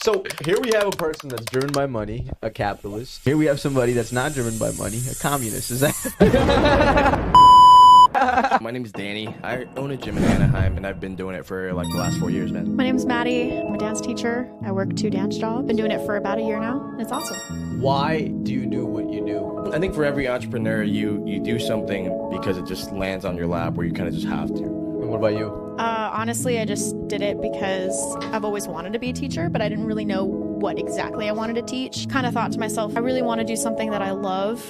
So here we have a person that's driven by money, a capitalist. Here we have somebody that's not driven by money, a communist. Is that? My name is Danny. I own a gym in Anaheim, and I've been doing it for like the last 4 years, man. My name is Maddie. I'm a dance teacher. I work 2 dance jobs. Been doing it for about a year now, and it's awesome. Why do you do what you do? I think for every entrepreneur, you do something because it just lands on your lap where you kind of just have to. And what about you? Honestly, I just did it because I've always wanted to be a teacher, but I didn't really know what exactly I wanted to teach. Kind of thought to myself, I really want to do something that I love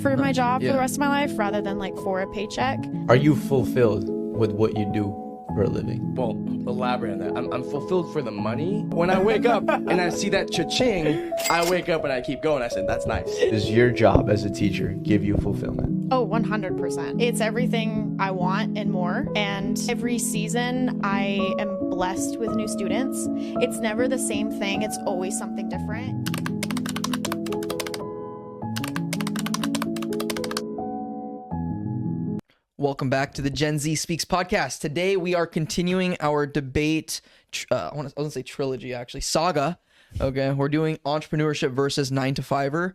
for my job for the rest of my life rather than like for a paycheck. Are you fulfilled with what you do for a living? Well, elaborate on that. I'm fulfilled for the money. When I wake up and I see that cha-ching, I wake up and I keep going. I said, that's nice. Does your job as a teacher give you fulfillment? Oh, 100%. It's everything I want and more. And every season, I am blessed with new students. It's never the same thing. It's always something different. Welcome back to the Gen Z Speaks podcast. Today we are continuing our debate, I was going to say trilogy actually, saga. Okay, we're doing entrepreneurship versus 9-to-5er.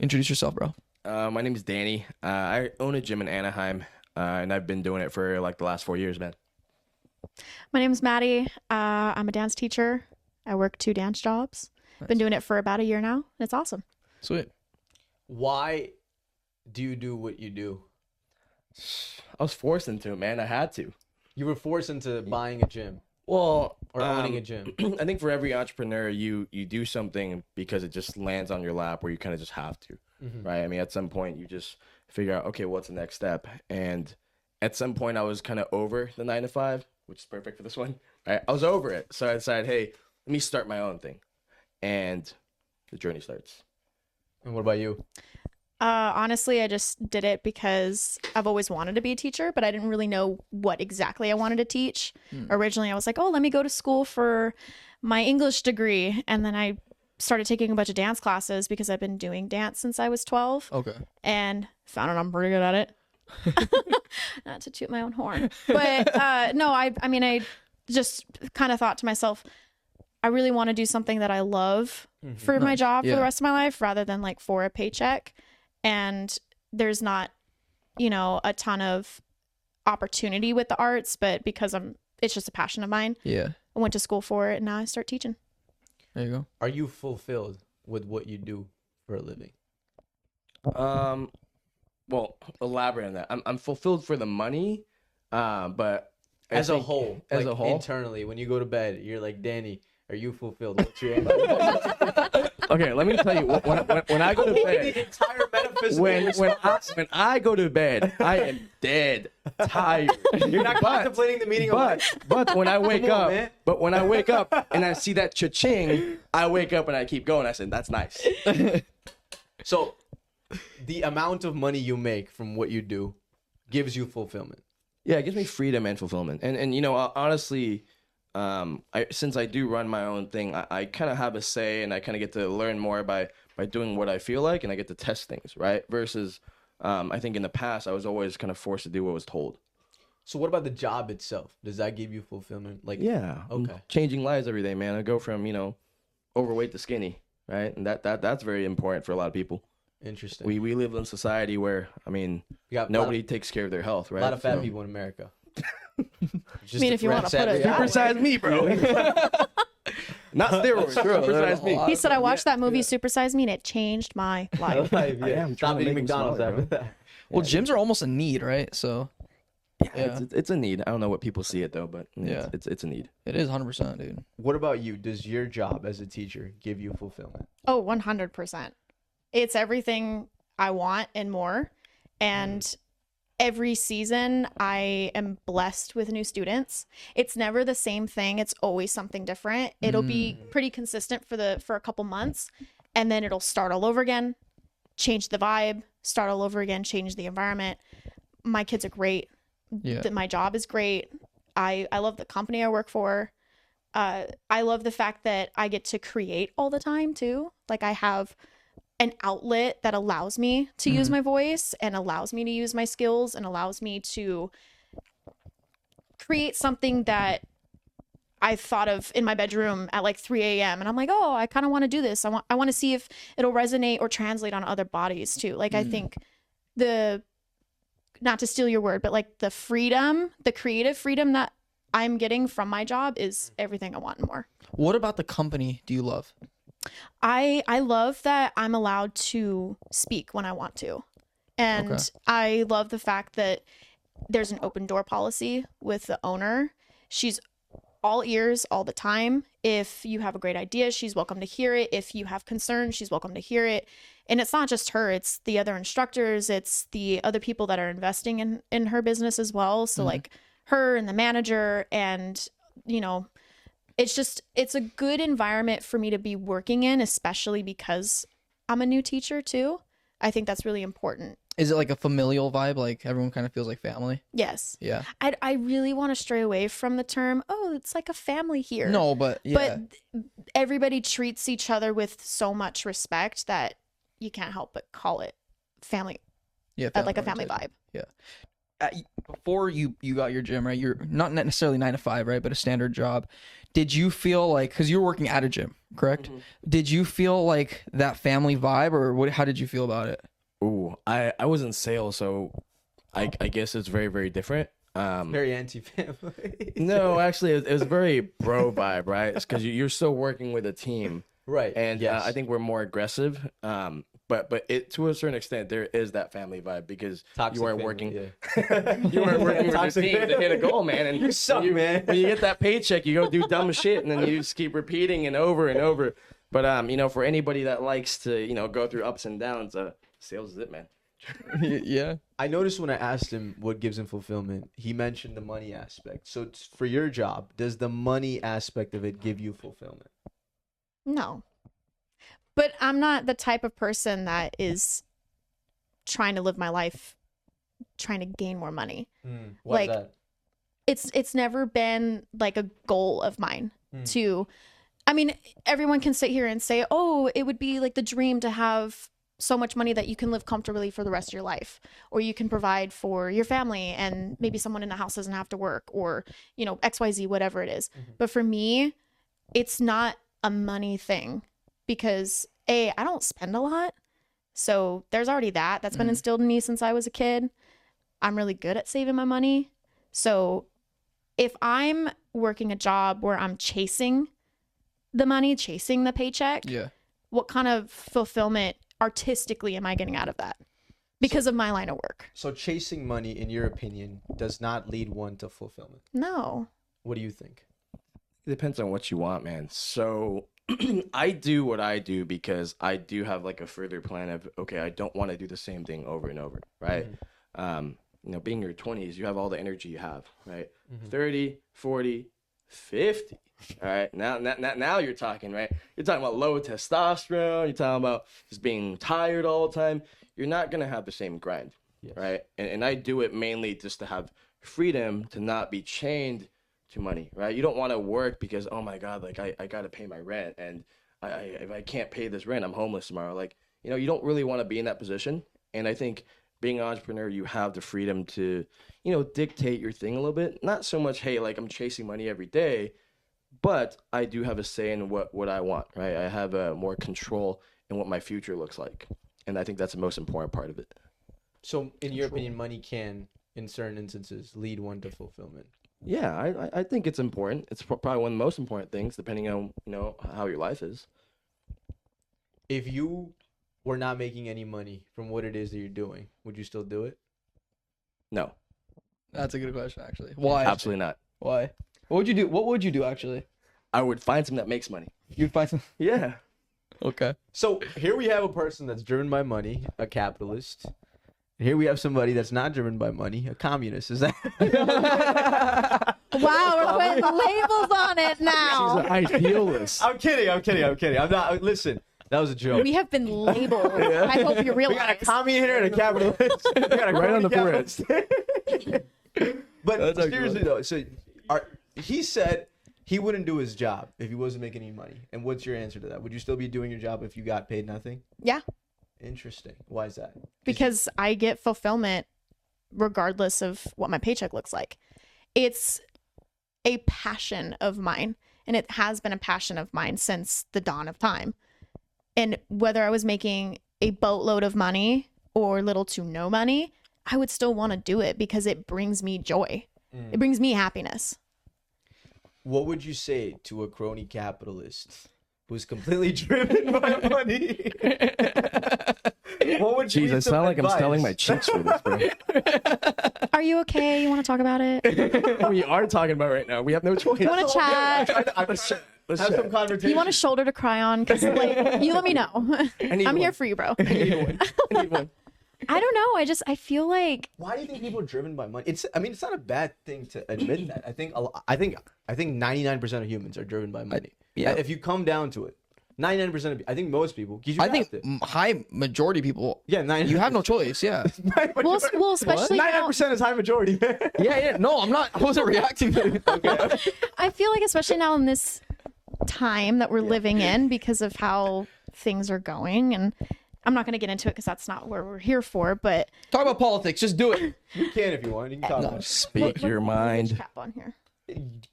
Introduce yourself, bro. My name is Danny. I own a gym in Anaheim, and I've been doing it for like the last 4 years, man. My name is Maddie. I'm a dance teacher. I work 2 dance jobs. Nice. Been doing it for about a year now, and it's awesome. Sweet. Why do you do what you do? I was forced into it, man. I had to. You were forced into buying a gym Well, or owning a gym. I think for every entrepreneur, you do something because it just lands on your lap where you kind of just have to, right? I mean, at some point, you just figure out, okay, what's the next step? And at some point, I was kind of over the 9-to-5, which is perfect for this one. Right? I was over it. So I decided, hey, let me start my own thing. And the journey starts. And what about you? Honestly, I just did it because I've always wanted to be a teacher, but I didn't really know what exactly I wanted to teach. Originally, I was like, oh, let me go to school for my English degree. And then I started taking a bunch of dance classes because I've been doing dance since I was 12. Okay. And found out I'm pretty good at it. Not to toot my own horn. But no, I mean, I just kind of thought to myself, I really want to do something that I love for my job for the rest of my life rather than like for a paycheck. And there's not, a ton of opportunity with the arts, but because it's just a passion of mine. Yeah. I went to school for it and now I start teaching. There you go. Are you fulfilled with what you do for a living? Well, elaborate on that. I'm fulfilled for the money, but As a whole, internally, when you go to bed, you're like, Danny, are you fulfilled? What's your answer? Okay, let me tell you. When I go to bed, the entire metaphysical. when I go to bed, I am dead tired. You're not contemplating the meaning of life. But when I wake up, man. and I see that cha-ching, I wake up and I keep going. I said, that's nice. So, the amount of money you make from what you do gives you fulfillment. Yeah, it gives me freedom and fulfillment. And honestly, since I do run my own thing, I kind of have a say, and I kind of get to learn more by doing what I feel like, and I get to test things, right? Versus, I think in the past, I was always kind of forced to do what was told. So what about the job itself? Does that give you fulfillment? Like, yeah, okay, changing lives every day, man. I go from overweight to skinny, right? And that's very important for a lot of people. Interesting. We live in a society where, I mean, nobody takes care of their health, right? A lot of fat people in America. I mean, if you want to put it that way. Supersize me, bro. Not steroids. Supersize me. He said, I watched that movie, Supersize Me, and it changed my life. Yeah, stop eating McDonald's after that. Well, gyms are almost a need, right? So, yeah. It's a need. I don't know what people see it though, but it's a need. It is 100%, dude. What about you? Does your job as a teacher give you fulfillment? Oh, 100%. It's everything I want and more. And every season, I am blessed with new students. It's never the same thing. It's always something different. It'll be pretty consistent for a couple months, and then it'll start all over again, change the vibe, start all over again, change the environment. My kids are great. Yeah. My job is great. I love the company I work for. I love the fact that I get to create all the time too. Like I have an outlet that allows me to use my voice and allows me to use my skills and allows me to create something that I thought of in my bedroom at like 3 a.m. and I'm like, oh, I kind of want to do this. I want to see if it'll resonate or translate on other bodies too. Like I think not to steal your word, but like the freedom, the creative freedom that I'm getting from my job is everything I want and more. What about the company do you love? I love that I'm allowed to speak when I want to. And Okay. I love the fact that there's an open door policy with the owner. She's all ears all the time. If you have a great idea, she's welcome to hear it. If you have concerns, she's welcome to hear it. And it's not just her, it's the other instructors, it's the other people that are investing in her business as well. So like her and the manager, and you know, it's a good environment for me to be working in, especially because I'm a new teacher too. I think that's really important. Is it like a familial vibe? Like everyone kind of feels like family? Yes. Yeah. I really want to stray away from the term, oh, it's like a family here. No, but yeah. But everybody treats each other with so much respect that you can't help but call it family. Yeah. Like a family vibe. Yeah. Before you got your gym, right? You're not necessarily 9 to 5, right? But a standard job. Did you feel like, because you're working at a gym, correct? Did you feel like that family vibe, or what? How did you feel about it? Ooh, I was in sales, so I guess it's very, very different. Very anti-family. No, actually, it was very bro vibe, right? It's because you're still working with a team, Right. and yes. I think we're more aggressive. But it, to a certain extent, there is that family vibe because Toxic you are family, working. yeah. You are working with your Toxic team to hit a goal, man. And You suck, man. When you get that paycheck, you go do dumb shit, and then you just keep repeating and over and over. But you know, for anybody that likes to, go through ups and downs, sales is it, man. Yeah. I noticed when I asked him what gives him fulfillment, he mentioned the money aspect. So for your job, does the money aspect of it give you fulfillment? No. But I'm not the type of person that is trying to live my life trying to gain more money. Why is Like, that? It's never been like a goal of mine to, I mean, everyone can sit here and say, oh, it would be like the dream to have so much money that you can live comfortably for the rest of your life, or you can provide for your family and maybe someone in the house doesn't have to work, or, XYZ, whatever it is. But for me, it's not a money thing because I don't spend a lot. So there's already that's been instilled in me since I was a kid. I'm really good at saving my money. So if I'm working a job where I'm chasing the money, chasing the paycheck, Yeah. what kind of fulfillment artistically am I getting out of that? Because of my line of work. So chasing money, in your opinion, does not lead one to fulfillment. No. What do you think? It depends on what you want, man. So I do what I do because I do have like a further plan of, okay, I don't want to do the same thing over and over, right? Being in your 20s, you have all the energy you have, right? 30, 40, 50. All right, now you're talking, right? You're talking about low testosterone. You're talking about just being tired all the time. You're not gonna have the same grind, right? And I do it mainly just to have freedom to not be chained to money, right? You don't want to work because, oh my God, like I gotta pay my rent, and if I can't pay this rent, I'm homeless tomorrow. Like, you don't really want to be in that position. And I think being an entrepreneur, you have the freedom to, dictate your thing a little bit. Not so much, hey, like I'm chasing money every day. But I do have a say in what I want, right? I have more control in what my future looks like. And I think that's the most important part of it. So in your opinion, money can, in certain instances, lead one to fulfillment. Yeah, I think it's important. It's probably one of the most important things, depending on, how your life is. If you were not making any money from what it is that you're doing, would you still do it? No. That's a good question, actually. Why? Absolutely not. Why? What would you do? What would you do, actually? I would find something that makes money. You'd find some. Yeah. Okay. So here we have a person that's driven by money, a capitalist. And here we have somebody that's not driven by money, a communist. Is that? Wow, we're putting labels on it now. She's an idealist. I'm kidding. I'm not. Listen, that was a joke. We have been labeled. I hope you We got a realize. commie here and a capitalist. We got a Right on the capitalist. But That's actually seriously though, so he said he wouldn't do his job if he wasn't making any money. And what's your answer to that? Would you still be doing your job if you got paid nothing? Yeah, Interesting. Why is that? because I get fulfillment regardless of what my paycheck looks like. It's a passion of mine, and it has been a passion of mine since the dawn of time. And whether I was making a boatload of money or little to no money, I would still want to do it because it brings me joy. It brings me happiness. What would you say to a crony capitalist who's completely driven by money? What would Jeez, I sound like I'm selling my cheeks for this, bro. Are you okay? You want to talk about it? We are talking about it right now. We have no choice. You want to chat? Let's Have chat. some conversation. You want a shoulder to cry on? Because like, you let me know. need I'm here one. for you, bro. I need one. I don't know. I feel like Why do you think people are driven by money? It's not a bad thing to admit that. I think 99% of humans are driven by money. yeah. If you come down to it, 99% of I think most people. 'Cause you I have think to. high majority people. Yeah, 99%. You have no choice. Yeah. well, especially now, 99% is high majority. Yeah. No, I'm not. I wasn't reacting to it. Okay. I feel like especially now in this time that we're living in because of how things are going, and I'm not going to get into it because that's not what we're here for. But Talk about politics. Just do it. You can if you want. You can talk No. about it. Speak your mind. Cap on here.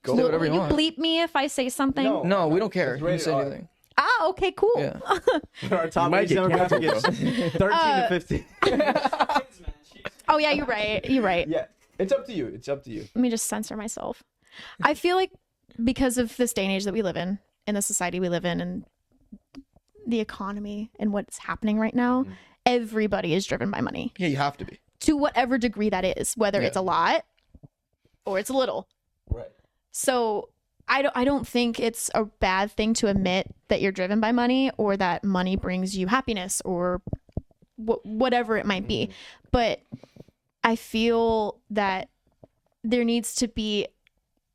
Go Say whatever you you want. bleep me if I say something? No. No, we don't care. It's You can rated say R. anything. Ah, okay, cool. Yeah. Our top might age get demographic canceled, is 13 to 15. Oh yeah, you're right. You're right. Yeah, it's up to you. It's up to you. Let me just censor myself. I feel like because of this day and age that we live in the society we live in, and the economy and what's happening right now, everybody is driven by money Yeah, you have to be. to whatever degree that is, whether Yeah. it's a lot or it's a little. Right. So I don't think it's a bad thing to admit that you're driven by money or that money brings you happiness or whatever it might be. But I feel that there needs to be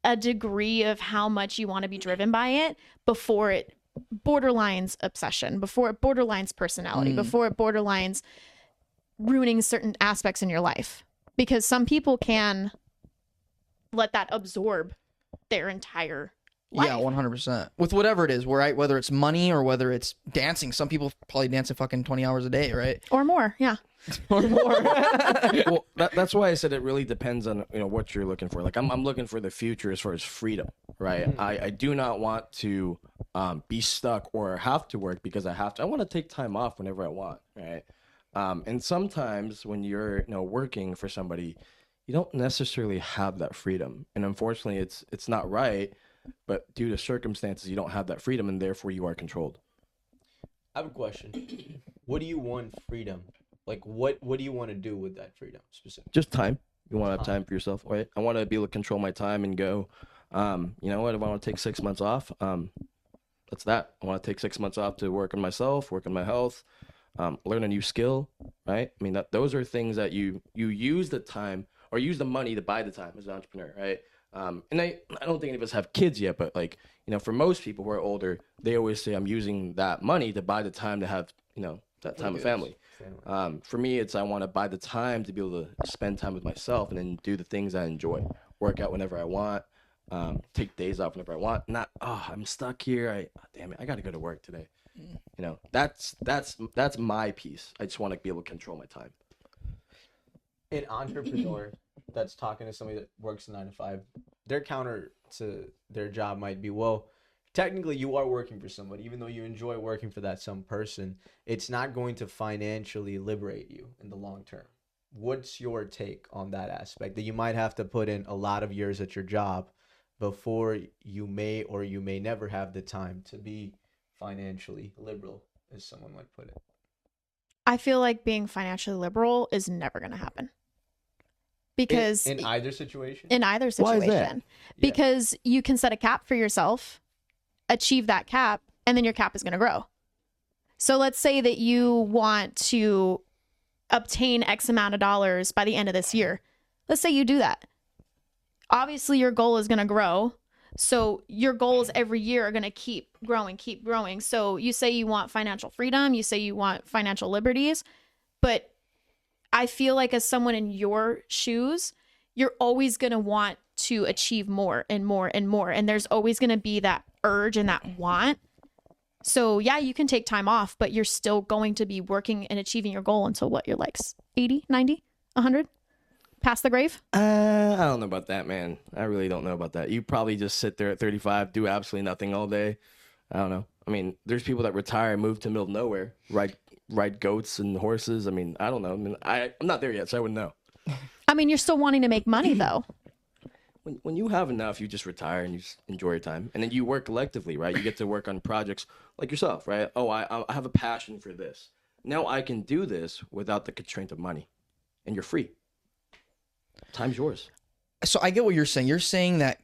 a degree of how much you want to be driven by it before it borderlines obsession, before it borderlines personality, before it borderlines ruining certain aspects in your life. Because some people can let that absorb their entire life. Yeah, 100%. With whatever it is, right? Whether it's money or whether it's dancing. Some people probably dance at fucking 20 hours a day, right? Or more, yeah. Or more. Well, that's why I said it really depends on what you're looking for. Like I'm looking for the future as far as freedom, right? I do not want to be stuck or have to work because I have to. I want to take time off whenever I want, right? And sometimes when you're working for somebody, you don't necessarily have that freedom, and unfortunately, it's not right. But due to circumstances, you don't have that freedom, and therefore you are controlled. I have a question. What do you want freedom? Like, what do you want to do with that freedom specifically? Just time. You want to have time for yourself, right? I want to be able to control my time and go, you know what, if I want to take 6 months off, that's that. I want to take 6 months off to work on myself, work on my health, learn a new skill, right? I mean, those are things that you use the time or use the money to buy the time as an entrepreneur, right? And I don't think any of us have kids yet, but like, for most people who are older, they always say I'm using that money to buy the time to have, that time with family. For me, I want to buy the time to be able to spend time with myself and then do the things I enjoy, work out whenever I want, take days off whenever I want. Not, I'm stuck here. Damn it, I got to go to work today. That's my piece. I just want to be able to control my time. An entrepreneur that's talking to somebody that works 9 to 5, their counter to their job might be, well, technically you are working for somebody, even though you enjoy working for that some person, it's not going to financially liberate you in the long term. What's your take on that aspect, that you might have to put in a lot of years at your job before you may or you may never have the time to be financially liberal, as someone might put it? I feel like being financially liberal is never going to happen. Because in either situation? In either Why is situation. that? Because you can set a cap for yourself, achieve that cap, and then your cap is going to grow. So let's say that you want to obtain X amount of dollars by the end of this year. Let's say you do that. Obviously, your goal is going to grow. So your goals every year are going to keep growing. So you say you want financial freedom, you say you want financial liberties, but I feel like as someone in your shoes, you're always going to want to achieve more and more and more. And there's always going to be that urge and that want. So yeah, you can take time off, but you're still going to be working and achieving your goal until what, you're like 80, 90, 100? past the grave? I don't know about that, man. I really don't know about that. You probably just sit there at 35, do absolutely nothing all day. I don't know. I mean, there's people that retire and move to the middle of nowhere, ride goats and horses. I mean, I don't know. I mean, I'm not there yet, so I wouldn't know. I mean, you're still wanting to make money though. When you have enough, you just retire and you just enjoy your time. And then you work collectively, right? You get to work on projects like yourself, right? Oh, I have a passion for this. Now I can do this without the constraint of money. And you're free. Time's yours. So I get what you're saying. You're saying that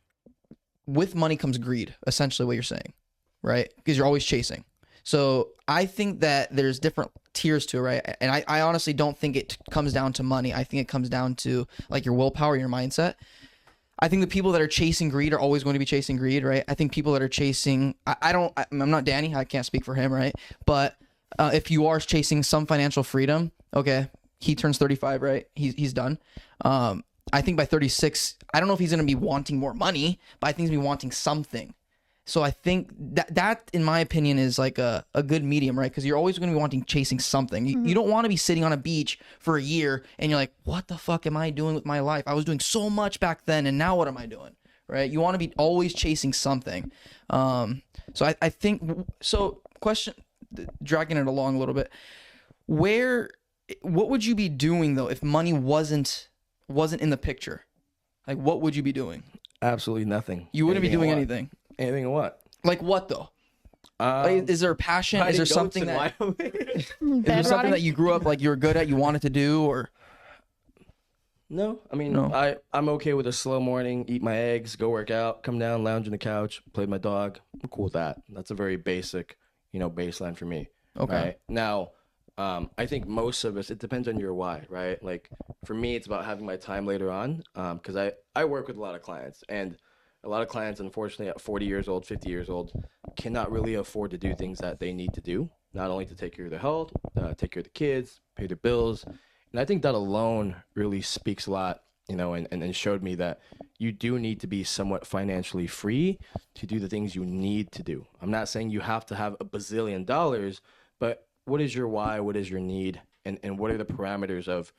with money comes greed, essentially what you're saying, right? Because you're always chasing. So I think that there's different tiers to it, right? And I honestly don't think it comes down to money. I think it comes down to like your willpower, your mindset. I think the people that are chasing greed are always going to be chasing greed, right? I think people that are chasing, I'm not Danny, I can't speak for him, right? But if you are chasing some financial freedom, okay, he turns 35, right? He's done. I think by 36, I don't know if he's going to be wanting more money, but I think he's going to be wanting something. So I think that in my opinion is like a good medium, right? Because you're always going to be wanting chasing something. You don't want to be sitting on a beach for a year and you're like, what the fuck am I doing with my life? I was doing so much back then and now what am I doing? Right? You want to be always chasing something. So I think, so question, dragging it along a little bit, what would you be doing though if money wasn't in the picture? Like what would you be doing? Absolutely nothing. You wouldn't be doing anything. Anything or what? Like what though? Like, is there a passion? Is there something that is there something that you grew up like you were good at, you wanted to do, or? No, I mean, No. I'm okay with a slow morning, eat my eggs, go work out, come down, lounge on the couch, play with my dog. I'm cool with that. That's a very basic, baseline for me. Okay. Right? Now, I think most of us, it depends on your why, right? Like for me, it's about having my time later on, because I work with a lot of clients, and a lot of clients, unfortunately, at 40 years old, 50 years old, cannot really afford to do things that they need to do, not only to take care of their health, take care of the kids, pay their bills. And I think that alone really speaks a lot, and showed me that you do need to be somewhat financially free to do the things you need to do. I'm not saying you have to have $1 bazillion, but what is your why? What is your need? And what are the parameters of,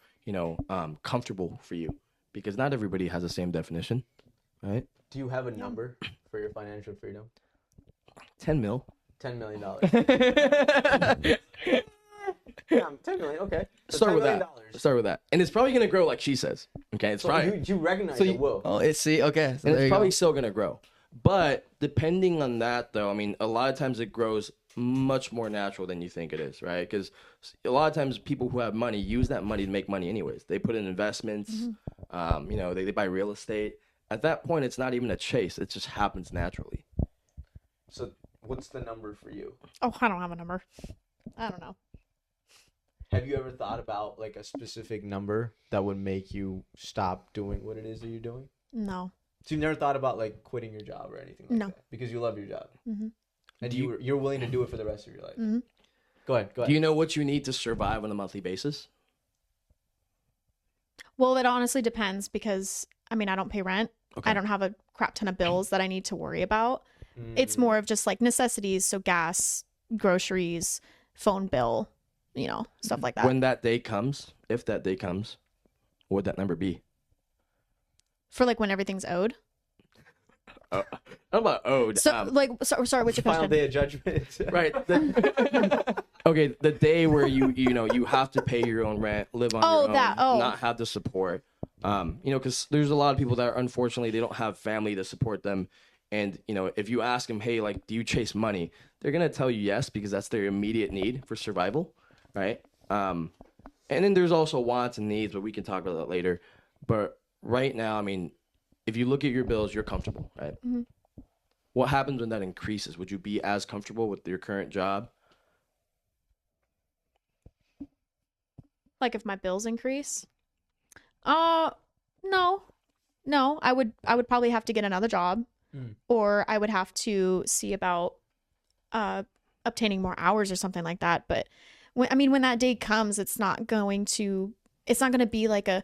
comfortable for you? Because not everybody has the same definition, right? Do you have a number for your financial freedom? 10 mil. $10 million. Yeah, 10 million. Okay. So Start $10 with million. that. Start with that. And it's probably going to grow like she says. Okay. It's So probably, you recognize So it will. Oh, okay. So and there it's you probably go. still going to grow. But depending on that, though, I mean, a lot of times it grows much more natural than you think it is, right? Because a lot of times people who have money use that money to make money anyways. They put in investments, they buy real estate. At that point, it's not even a chase. It just happens naturally. So what's the number for you? Oh, I don't have a number. I don't know. Have you ever thought about like a specific number that would make you stop doing what it is that you're doing? No. So you've never thought about like quitting your job or anything like No. that? Because you love your job. Mm-hmm. And you're willing to do it for the rest of your life. Mm-hmm. Go ahead. Do you know what you need to survive on a monthly basis? Well, it honestly depends because, I mean, I don't pay rent. Okay. I don't have a crap ton of bills that I need to worry about. It's more of just like necessities. So gas, groceries, phone bill, stuff like that. When that day comes, if that day comes, what would that number be? For like when everything's owed. How about owed? So sorry, what's your Final question? day of judgment. Right. Okay, the day where you have to pay your own rent, live on your own, not have the support. Because there's a lot of people that unfortunately they don't have family to support them, and if you ask them, hey, like, do you chase money? They're gonna tell you yes because that's their immediate need for survival, right? And then there's also wants and needs, but we can talk about that later. But right now, I mean, if you look at your bills, you're comfortable, right? Mm-hmm. What happens when that increases? Would you be as comfortable with your current job? Like if my bills increase? No. I would probably have to get another job, or I would have to see about obtaining more hours or something like that. But when that day comes, it's not going to be like a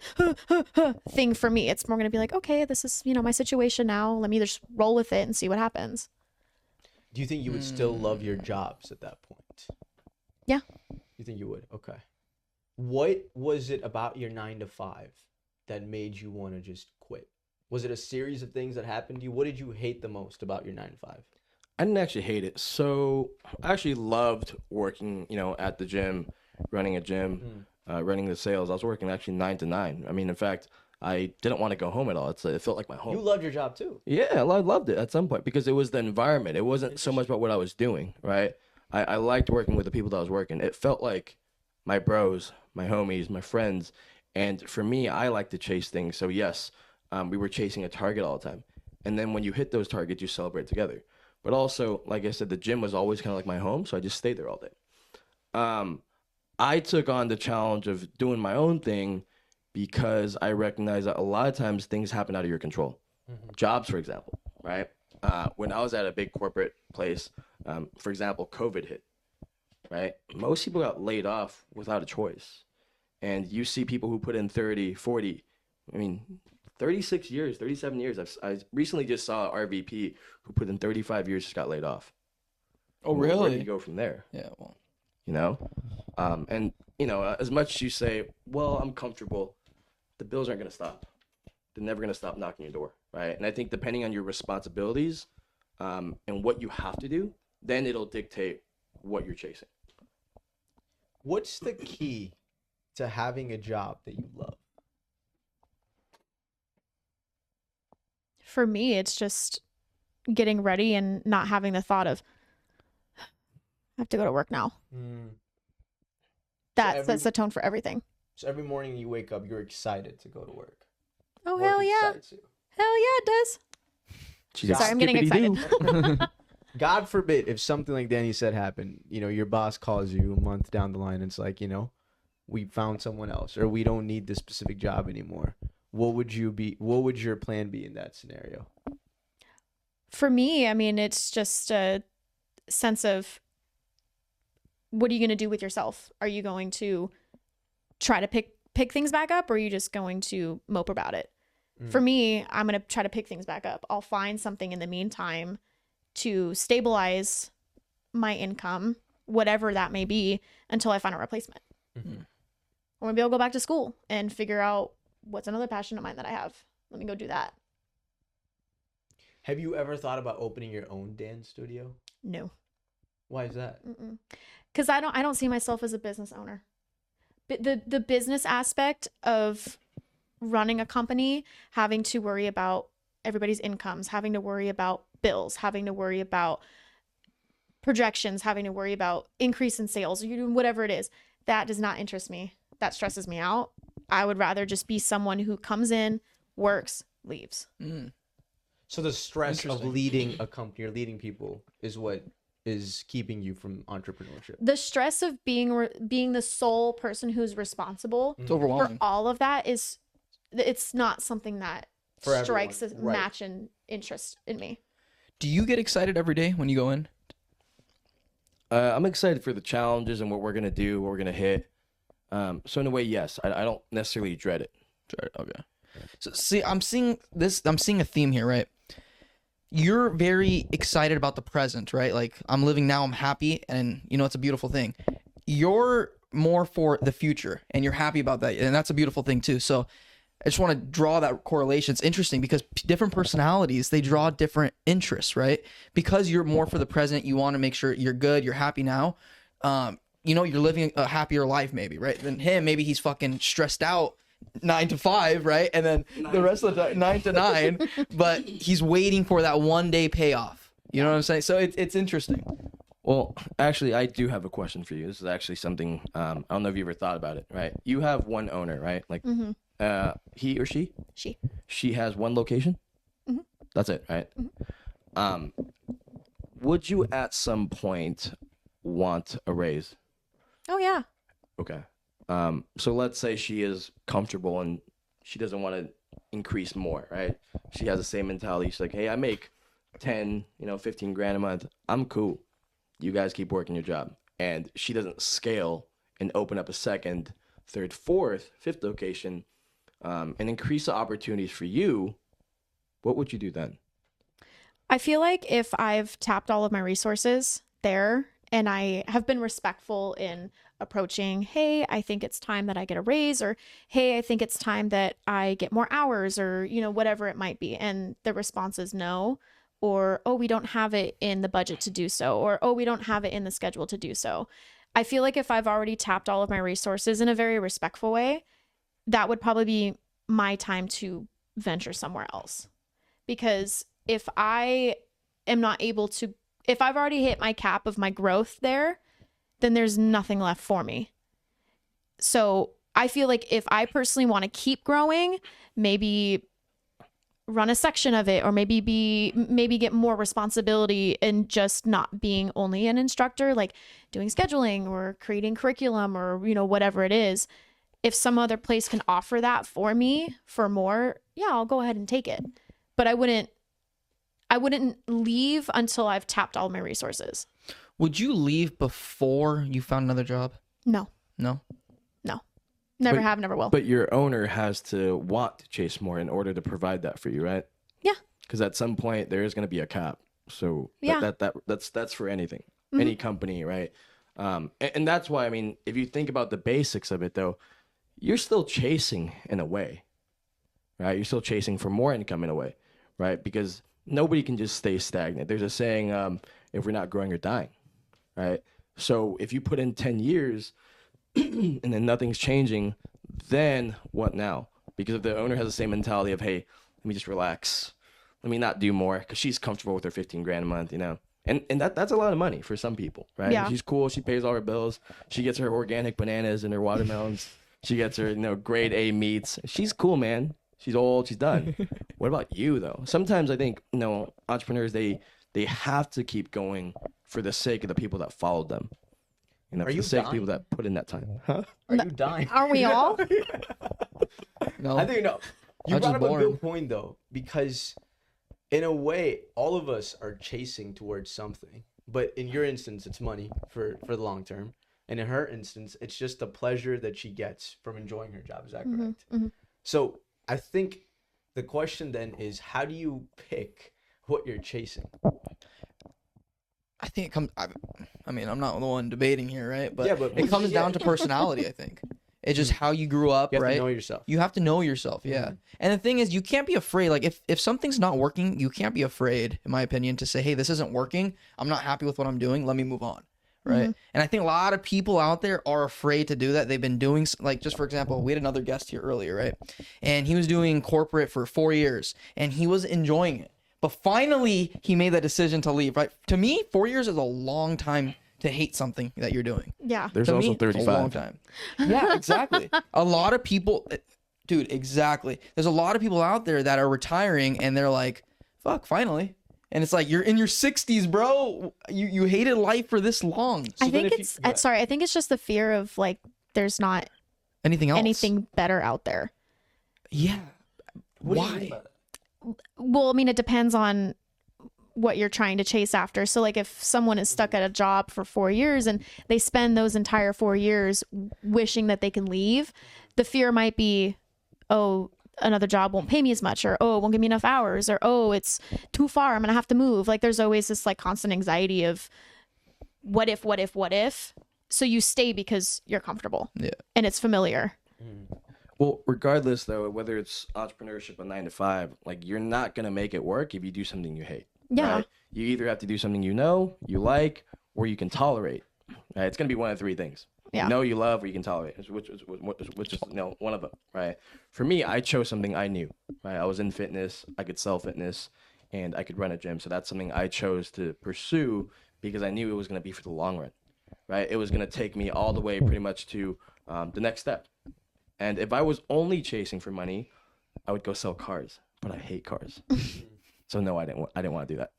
thing for me. It's more going to be like, okay, this is, my situation now. Let me just roll with it and see what happens. Do you think you would still love your jobs at that point? Yeah. You think you would? Okay. What was it about your 9 to 5 that made you want to just quit? Was it a series of things that happened to you? What did you hate the most about your 9 to 5? I didn't actually hate it. So I actually loved working, at the gym, running a gym, running the sales. I was working actually 9 to 9. I mean, in fact, I didn't want to go home at all. It felt like my home. You loved your job too. Yeah, I loved it at some point because it was the environment. It wasn't so much about what I was doing, right? I liked working with the people that I was working. It felt like my bros, my homies, my friends. And for me, I like to chase things. So yes, we were chasing a target all the time. And then when you hit those targets, you celebrate together. But also, like I said, the gym was always kind of like my home. So I just stayed there all day. I took on the challenge of doing my own thing because I recognize that a lot of times things happen out of your control. Jobs, for example, right? When I was at a big corporate place, for example, COVID hit, right? Most people got laid off without a choice. And you see people who put in 30, 40, 36 years, 37 years. I recently just saw an RVP who put in 35 years just got laid off. Oh, Where do really? you go from there? Yeah, well, And as much as you say, well, I'm comfortable, the bills aren't going to stop. They're never going to stop knocking your door, right? And I think depending on your responsibilities and what you have to do, then it'll dictate what you're chasing. What's the key to having a job that you love? For me, it's just getting ready and not having the thought of, I have to go to work now. That sets the tone for everything. So every morning you wake up, you're excited to go to work. Oh, Work hell yeah. excites you. Hell yeah, it does. Sorry, I'm getting excited. God forbid if something like Danny said happened, your boss calls you a month down the line and it's like, we found someone else or we don't need this specific job anymore. What would your plan be in that scenario? For me, it's just a sense of, what are you going to do with yourself? Are you going to try to pick things back up, or are you just going to mope about it? For me, I'm going to try to pick things back up. I'll find something in the meantime to stabilize my income, whatever that may be, until I find a replacement. Or maybe I'll go back to school and figure out what's another passion of mine that I have. Let me go do that. Have you ever thought about opening your own dance studio? No. Why is that? Because I don't see myself as a business owner. The business aspect of running a company, having to worry about everybody's incomes, having to worry about bills, having to worry about projections, having to worry about increase in sales, whatever it is, that does not interest me. That stresses me out. I would rather just be someone who comes in, works, leaves. So the stress of leading a company or leading people is what is keeping you from entrepreneurship. The stress of being the sole person who's responsible it's for overwhelming. all of that it's not something that For strikes everyone, a right. match in interest in me. Do you get excited every day when you go in? I'm excited for the challenges and what we're going to do, what we're going to hit. So in a way, yes, I don't necessarily dread it. Okay. So see, I'm seeing a theme here, right? You're very excited about the present, right? Like, I'm living now, I'm happy, and it's a beautiful thing. You're more for the future, and you're happy about that, and that's a beautiful thing too. So I just want to draw that correlation. It's interesting because different personalities, they draw different interests, right? Because you're more for the present, you want to make sure you're good, you're happy now. You're living a happier life maybe, right? Than him, maybe he's fucking stressed out 9 to 5, right? And then the rest of the time 9 to 9, but he's waiting for that one day payoff. You know what I'm saying? So it's interesting. Well, actually, I do have a question for you. This is actually something, I don't know if you ever thought about it, right? You have one owner, right? Like, he or she? She has one location? That's it, right? Would you at some point want a raise? Oh yeah. Okay. So let's say she is comfortable and she doesn't want to increase more, right? She has the same mentality. She's like, hey, I make 10, 15 grand a month. I'm cool. You guys keep working your job. And she doesn't scale and open up a second, third, fourth, fifth location and increase the opportunities for you. What would you do then? I feel like if I've tapped all of my resources there and I have been respectful in approaching, hey, I think it's time that I get a raise, or hey, I think it's time that I get more hours, or, you know, whatever it might be. And the response is no, or, oh, we don't have it in the budget to do so, or, oh, we don't have it in the schedule to do so. I feel like if I've already tapped all of my resources in a very respectful way, that would probably be my time to venture somewhere else. Because if I am not able to, if I've already hit my cap of my growth there, then there's nothing left for me. So I feel like if I personally want to keep growing, maybe run a section of it, or maybe get more responsibility and just not being only an instructor, like doing scheduling or creating curriculum, or, you know, whatever it is. If some other place can offer that for me for more, yeah, I'll go ahead and take it. But I wouldn't leave until I've tapped all my resources. Would you leave before you found another job? No. Never have, never will. But your owner has to want to chase more in order to provide that for you, right? Yeah. Because at some point there is going to be a cap. So Yeah. that's for anything, any company, right? And that's why, I mean, if you think about the basics of it, though, you're still chasing in a way, right? You're still chasing for more income in a way, right? Because nobody can just stay stagnant. There's a saying, if we're not growing, you're dying, right? So if you put in 10 years and then nothing's changing, then what now? Because if the owner has the same mentality of, hey, let me just relax, let me not do more, because she's comfortable with her 15 grand a month, you know? And that's a lot of money for some people, right? Yeah. She's cool. She pays all her bills. She gets her organic bananas and her watermelons. She gets her, you know, grade A meats. She's cool, man. She's old. She's done. What about you, though? Sometimes I think, you know, entrepreneurs, they have to keep going for the sake of the people that followed them. You know, Are for you the sake of dying? people that put in that time. Huh? Are you dying? Aren't we all? No. I think no. You I was brought just up a born. good point though, because in a way, all of us are chasing towards something. But in your instance, it's money for the long term, and in her instance, it's just the pleasure that she gets from enjoying her job. Is that correct? Mm-hmm. So I think the question then is, how do you pick what you're chasing? I think it comes. I mean, I'm not the one debating here, right? But, Yeah, but- it comes yeah. down to personality. I think it's just how you grew up, You have right? to know yourself. You have to know yourself, yeah. And the thing is, you can't be afraid. Like if something's not working, you can't be afraid, in my opinion, to say, "Hey, this isn't working. I'm not happy with what I'm doing. Let me move on." Right? And I think a lot of people out there are afraid to do that. They've been doing, like, just for example, we had another guest here earlier, right? And he was doing corporate for 4 years, and he was enjoying it. But finally, he made that decision to leave, right? To me, 4 years is a long time to hate something that you're doing. Yeah. There's To also me, it's a 35. long time. Yeah, exactly. A lot of people, dude, exactly. There's a lot of people out there that are retiring, and they're like, fuck, finally. And it's like, you're in your 60s, bro. You hated life for this long. I think if you- it's I think it's just the fear of, like, there's not Anything else? anything better out there. Yeah. What do you Why? mean by that? Well, I mean, it depends on what you're trying to chase after. So, like, if someone is stuck at a job for 4 years and they spend those entire 4 years wishing that they can leave, the fear might be, oh, another job won't pay me as much, or, oh, it won't give me enough hours, or, oh, it's too far, I'm gonna have to move. Like, there's always this, like, constant anxiety of what if. So you stay because you're comfortable. Yeah. And it's familiar. Well, regardless, though, whether it's entrepreneurship or 9 to 5, like, you're not going to make it work if you do something you hate. Yeah. Right? You either have to do something you know, you like, or you can tolerate. Right? It's going to be one of three things. Yeah. You know, you love, or you can tolerate, which is, you know, one of them, right? For me, I chose something I knew, right? I was in fitness, I could sell fitness, and I could run a gym. So that's something I chose to pursue because I knew it was going to be for the long run, right? It was going to take me all the way pretty much to the next step. And if I was only chasing for money, I would go sell cars, but I hate cars. So no, I didn't want to do that.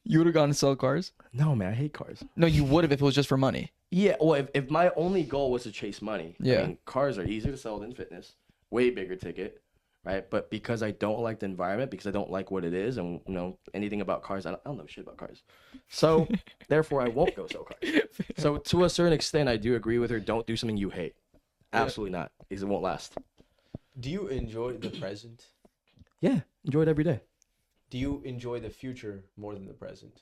You would have gone to sell cars? No, man, I hate cars. No, you would have if it was just for money. Yeah, well, if my only goal was to chase money, Yeah. I mean, cars are easier to sell than fitness, way bigger ticket, right? But because I don't like the environment, because I don't like what it is, and, you know, anything about cars, I don't know shit about cars. So, therefore, I won't go sell cars. So, to a certain extent, I do agree with her. Don't do something you hate. Absolutely not, because it won't last. Do you enjoy the present? Yeah, enjoy it every day. Do you enjoy the future more than the present?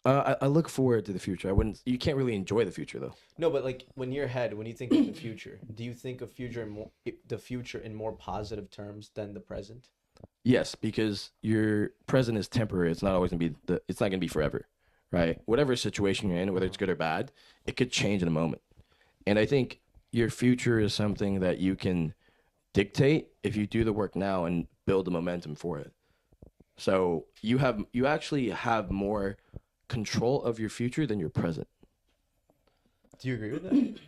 I look forward to the future. I wouldn't. You can't really enjoy the future though. No, but like when you're ahead, when you think of the future, do you think of the future in more positive terms than the present? Yes, because your present is temporary. It's not always gonna be it's not gonna be forever, right? Whatever situation you're in, whether it's good or bad, it could change in a moment. And I think your future is something that you can dictate if you do the work now and build the momentum for it. So you actually have more control of your future than your present. Do you agree with that?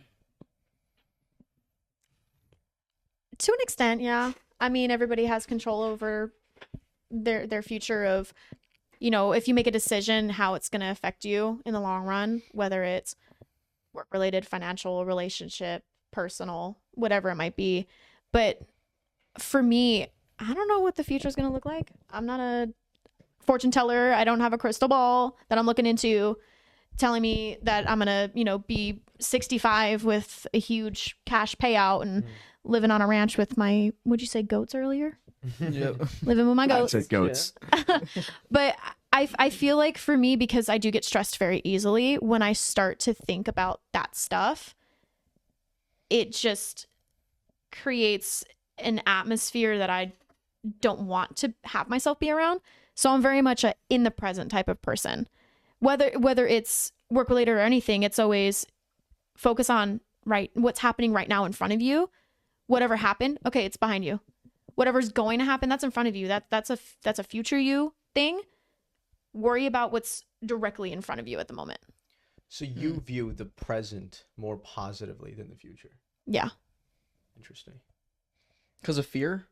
To an extent, yeah. I mean, everybody has control over their future of, if you make a decision, how it's going to affect you in the long run, whether it's work related, financial, relationship, personal, whatever it might be. But for me, I don't know what the future is going to look like. I'm not a fortune teller. I don't have a crystal ball that I'm looking into telling me that I'm going to, be 65 with a huge cash payout and living on a ranch with my, would you say goats earlier? Yep. Living with my I goats. said goats. But I feel like for me, because I do get stressed very easily, when I start to think about that stuff, it just creates an atmosphere that I don't want to have myself be around. So I'm very much a in the present type of person. Whether it's work related or anything, it's always focus on what's happening right now in front of you. Whatever happened, okay, it's behind you. Whatever's going to happen, that's in front of you. That's a future you thing. Worry about what's directly in front of you at the moment. So you view the present more positively than the future. Yeah. Interesting. Because of fear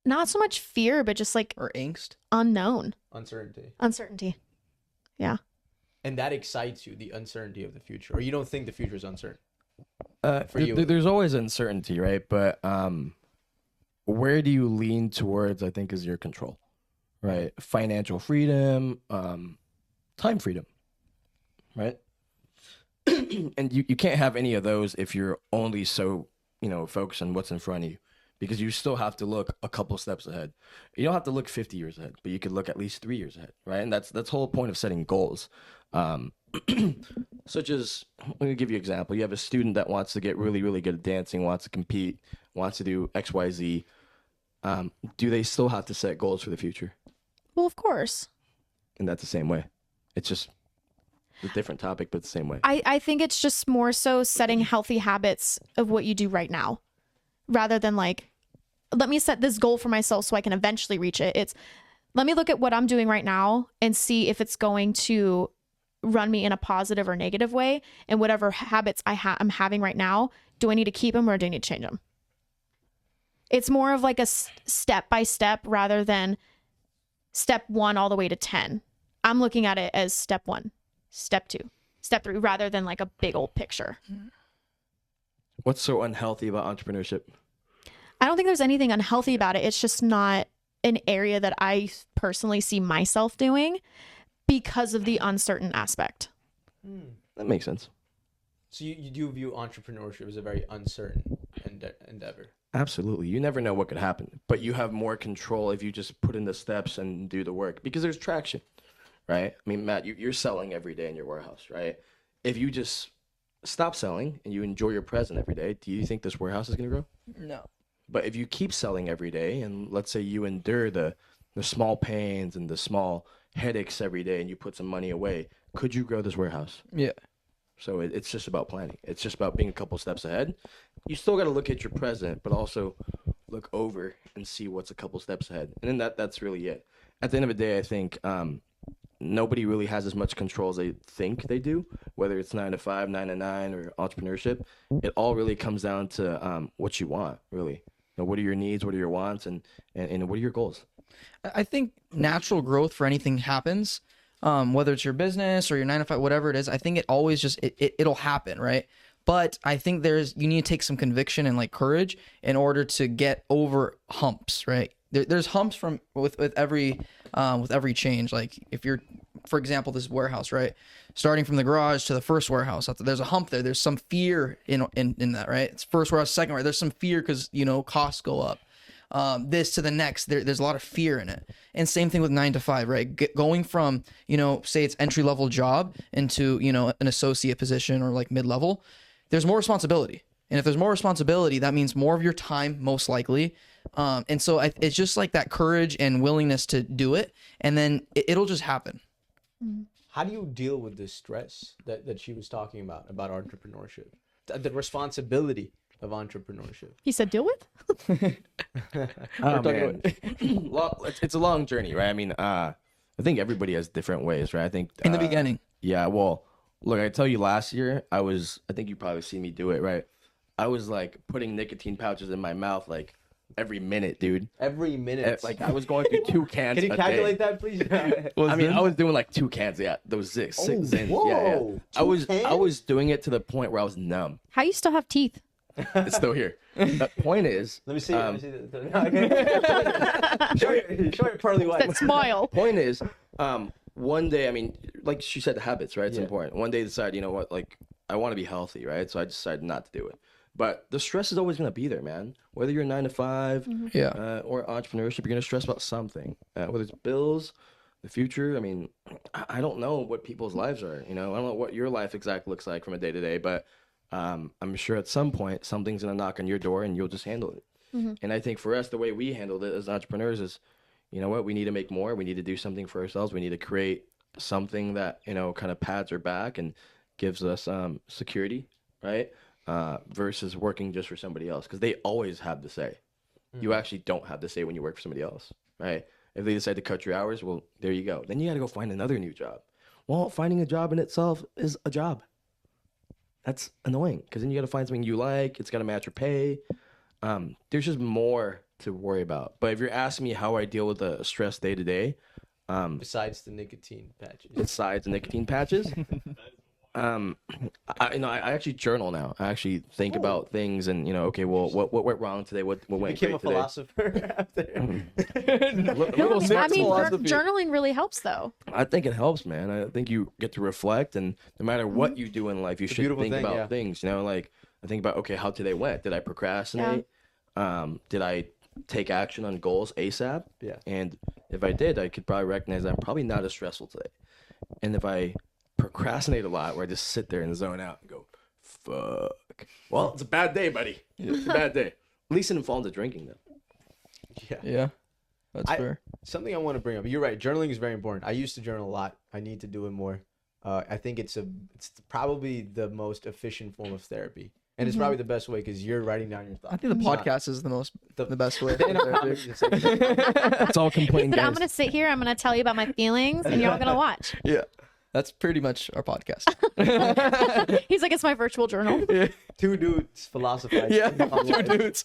Not so much fear, but just like or angst? unknown. Uncertainty. Yeah. And that excites you, the uncertainty of the future. Or you don't think the future is uncertain? For you. There's always uncertainty, right? But where do you lean towards, I think, is your control, right? Financial freedom, time freedom, right? And you can't have any of those if you're only so, focused on what's in front of you, because you still have to look a couple steps ahead. You don't have to look 50 years ahead, but you could look at least 3 years ahead, right? And that's the whole point of setting goals. Such as, let me give you an example. You have a student that wants to get really, really good at dancing, wants to compete, wants to do X, Y, Z. Do they still have to set goals for the future? Well, of course. And that's the same way. It's just a different topic, but the same way. I think it's just more so setting healthy habits of what you do right now, rather than like, let me set this goal for myself so I can eventually reach it. It's, let me look at what I'm doing right now and see if it's going to run me in a positive or negative way. And whatever habits I'm having right now, do I need to keep them or do I need to change them? It's more of like a step by step rather than step 1 all the way to 10. I'm looking at it as step 1, step 2, step 3, rather than like a big old picture. What's so unhealthy about entrepreneurship? I don't think there's anything unhealthy about it. It's just not an area that I personally see myself doing because of the uncertain aspect. That makes sense. So you do view entrepreneurship as a very uncertain endeavor. Absolutely. You never know what could happen, but you have more control if you just put in the steps and do the work, because there's traction, right? I mean, Matt, you're selling every day in your warehouse, right? If you just stop selling and you enjoy your present every day, do you think this warehouse is going to grow? No. But if you keep selling every day, and let's say you endure the small pains and the small headaches every day, and you put some money away, could you grow this warehouse? Yeah. So it's just about planning. It's just about being a couple steps ahead. You still got to look at your present, but also look over and see what's a couple steps ahead. And then that's really it. At the end of the day, I think nobody really has as much control as they think they do, whether it's 9 to 5, 9 to 9, or entrepreneurship. It all really comes down to what you want, really. What are your needs? What are your wants? And what are your goals? I think natural growth for anything happens, whether it's your business or your 9 to 5, whatever it is. I think it always just it'll happen, right? But I think you need to take some conviction and like courage in order to get over humps, right? There's humps with every change. Like if you're, for example, this warehouse, right? Starting from the garage to the first warehouse, there's a hump there. There's some fear in that, right? It's first warehouse, second warehouse. There's some fear because costs go up. this to the next. There's a lot of fear in it. And same thing with 9 to 5, right? Going from, say it's entry level job into, an associate position or like mid level, there's more responsibility. And if there's more responsibility, that means more of your time, most likely. And so it's just like that courage and willingness to do it. And then it'll just happen. How do you deal with the stress that she was talking about entrepreneurship? The responsibility of entrepreneurship. He said, deal with? Oh, man. It's a long journey, right? I mean, I think everybody has different ways, right? I think In the beginning. Yeah, well, look, I tell you, last year I think you probably see me do it, right? I was like putting nicotine pouches in my mouth like every minute, dude. Every minute. Like I was going through 2 cans. Can you a calculate day. that, please? I mean, I was doing like 2 cans. Yeah, those 6 zins. whoa. Yeah. I was doing it to the point where I was numb. How you still have teeth? It's still here. The point is, Let me see. Show your pearly That white. smile. point is, one day, I mean, like she said, habits, right? It's important. One day, decide, you know what, like I want to be healthy, right? So I decided not to do it. But the stress is always gonna be there, man. Whether you're 9 to 5, or entrepreneurship, you're gonna stress about something. Whether it's bills, the future. I mean, I don't know what people's lives are. I don't know what your life exactly looks like from a day to day, but I'm sure at some point something's gonna knock on your door and you'll just handle it. And I think for us, the way we handled it as entrepreneurs is, you know what, we need to make more. We need to do something for ourselves. We need to create something that kind of pads our back and gives us security, right? Versus working just for somebody else, because they always have the say. You actually don't have the say when you work for somebody else, right? If they decide to cut your hours, well, there you go. Then you got to go find another new job. Well, finding a job in itself is a job. That's annoying, because then you got to find something you like. It's got to match your pay. There's just more to worry about. But if you're asking me how I deal with the stress day to day, Besides the nicotine patches. I actually journal now. I actually think about things and okay, well, what went wrong today? What went Became a great today? philosopher after. No, I mean, journaling really helps, though. I think it helps, man. I think you get to reflect, and no matter what you do in life, you should beautiful think thing, about yeah. things. Like I think about, okay, how today went. Did I procrastinate? Did I take action on goals ASAP? Yeah. And if I did, I could probably recognize that I'm probably not as stressful today. And if I procrastinate a lot, where I just sit there and zone out and go, fuck. Well, it's a bad day, buddy. It's a bad day. At least it didn't fall into drinking, though. Yeah. That's fair. Something I want to bring up. You're right. Journaling is very important. I used to journal a lot. I need to do it more. I think it's probably the most efficient form of therapy. And it's probably the best way because you're writing down your thoughts. I think the podcast is the best way. It's all He complaining, said, I'm guys. going to sit here, I'm going to tell you about my feelings, and you're all going to watch. Yeah. That's pretty much our podcast. He's like, it's my virtual journal. Two dudes philosophize. Yeah, 2 dudes.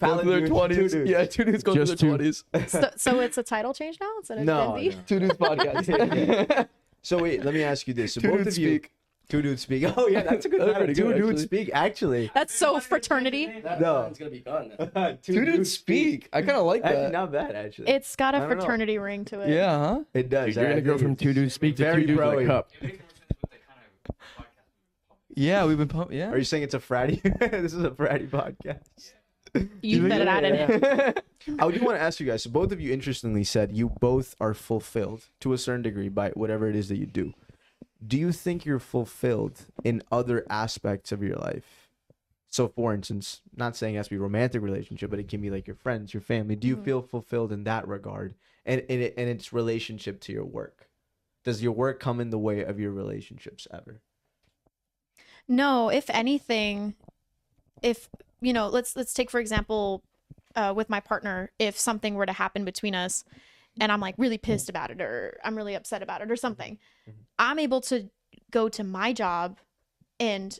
Go through their 20s. Yeah, 2 dudes go through Just their two. 20s. So it's a title change now instead of No, Gen Z? no. 2 dudes podcast. So wait, let me ask you this. So 2 both dudes of you, speak. 2 dudes speak. Oh yeah, that's a good That's title. pretty 2 good, dudes actually. speak. Actually, That's so fraternity. No. It's gonna be gone. 2 dudes speak. I kind of like Actually, that. not bad. Actually, It's got a I don't know. fraternity ring to it. Yeah, huh? it does. You're I gonna go think from it's 2 dudes speak to very 2 dudes with a pro-y. cup. Yeah, we've been yeah. Are you saying it's a fratty? This is a fratty podcast. You better add it. I do want to ask you guys. So both of you, interestingly, said you both are fulfilled to a certain degree by whatever it is that you do. Do you think you're fulfilled in other aspects of your life? So, for instance, not saying it has to be a romantic relationship, but it can be like your friends, your family. Do you feel fulfilled in that regard, and its relationship to your work? Does your work come in the way of your relationships ever? No, if anything, if let's take for example, with my partner, if something were to happen between us, and I'm like really pissed about it, or I'm really upset about it, or something, I'm able to go to my job and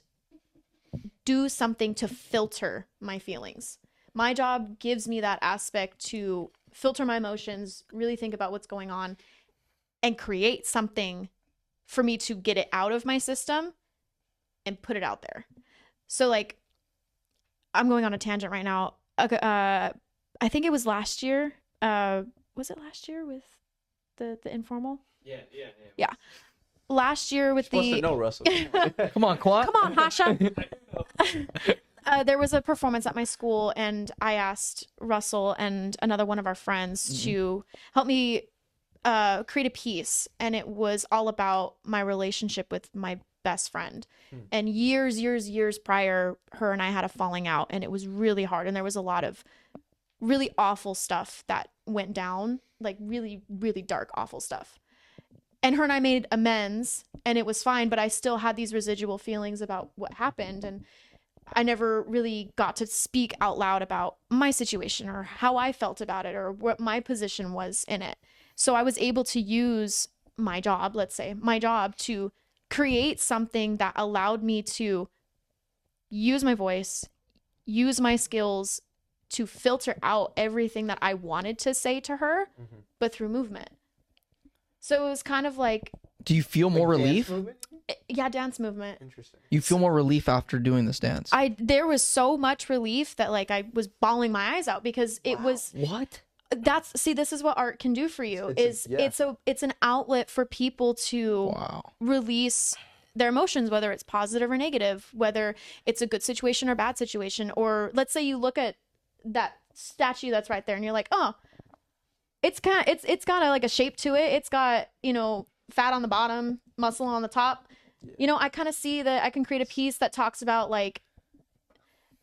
do something to filter my feelings. My job gives me that aspect to filter my emotions, really think about what's going on, and create something for me to get it out of my system and put it out there. So like, I'm going on a tangent right now. I think it was last year. Was it last year with the informal? Yeah. Last year with Supposed to know, Russell. Come on, Quan. Come on, Hasha. there was a performance at my school, and I asked Russell and another one of our friends to help me create a piece, and it was all about my relationship with my best friend. And years prior, her and I had a falling out, and it was really hard, and there was a lot of really awful stuff that went down, like really, really dark, awful stuff. And her and I made amends, and it was fine, but I still had these residual feelings about what happened, and I never really got to speak out loud about my situation or how I felt about it or what my position was in it. So I was able to use my job, let's say, to create something that allowed me to use my voice, use my skills to filter out everything that I wanted to say to her, but through movement. So it was kind of like... Do you feel more relief? Yeah, dance movement. Interesting. You feel more relief after doing this dance? There was so much relief that like I was bawling my eyes out because it was... What? This is what art can do for you. It's an outlet for people to release their emotions, whether it's positive or negative, whether it's a good situation or bad situation. Or let's say you look at that statue that's right there and you're like, oh, it's got like a shape to it. It's got, fat on the bottom, muscle on the top. I kind of see that I can create a piece that talks about like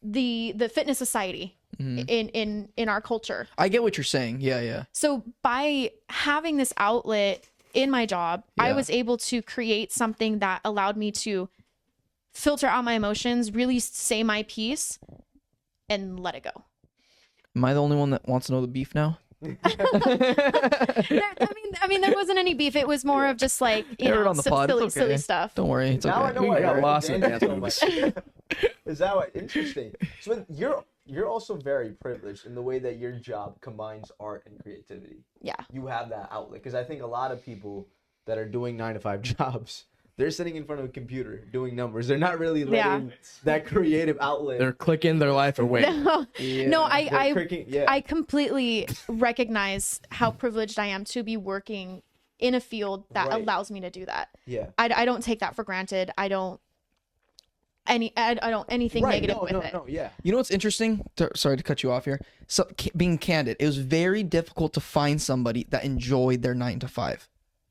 the fitness society in our culture. I get what you're saying. Yeah. So by having this outlet in my job, I was able to create something that allowed me to filter out my emotions, really say my piece, and let it go. Am I the only one that wants to know the beef now? There wasn't any beef. It was more of just like silly stuff. Don't worry, it's now okay. I know I got lost in dance moves. Is that what? Interesting. So you're also very privileged in the way that your job combines art and creativity. Yeah. You have that outlet because I think a lot of people that are doing 9-to-5 jobs, they're sitting in front of a computer doing numbers. They're not really letting that creative outlet. They're clicking their life away. I completely recognize how privileged I am to be working in a field that allows me to do that. Yeah. I don't take that for granted. I don't anything negative with it. Yeah. You know what's interesting? Sorry to cut you off here. So being candid, it was very difficult to find somebody that enjoyed their 9-to-5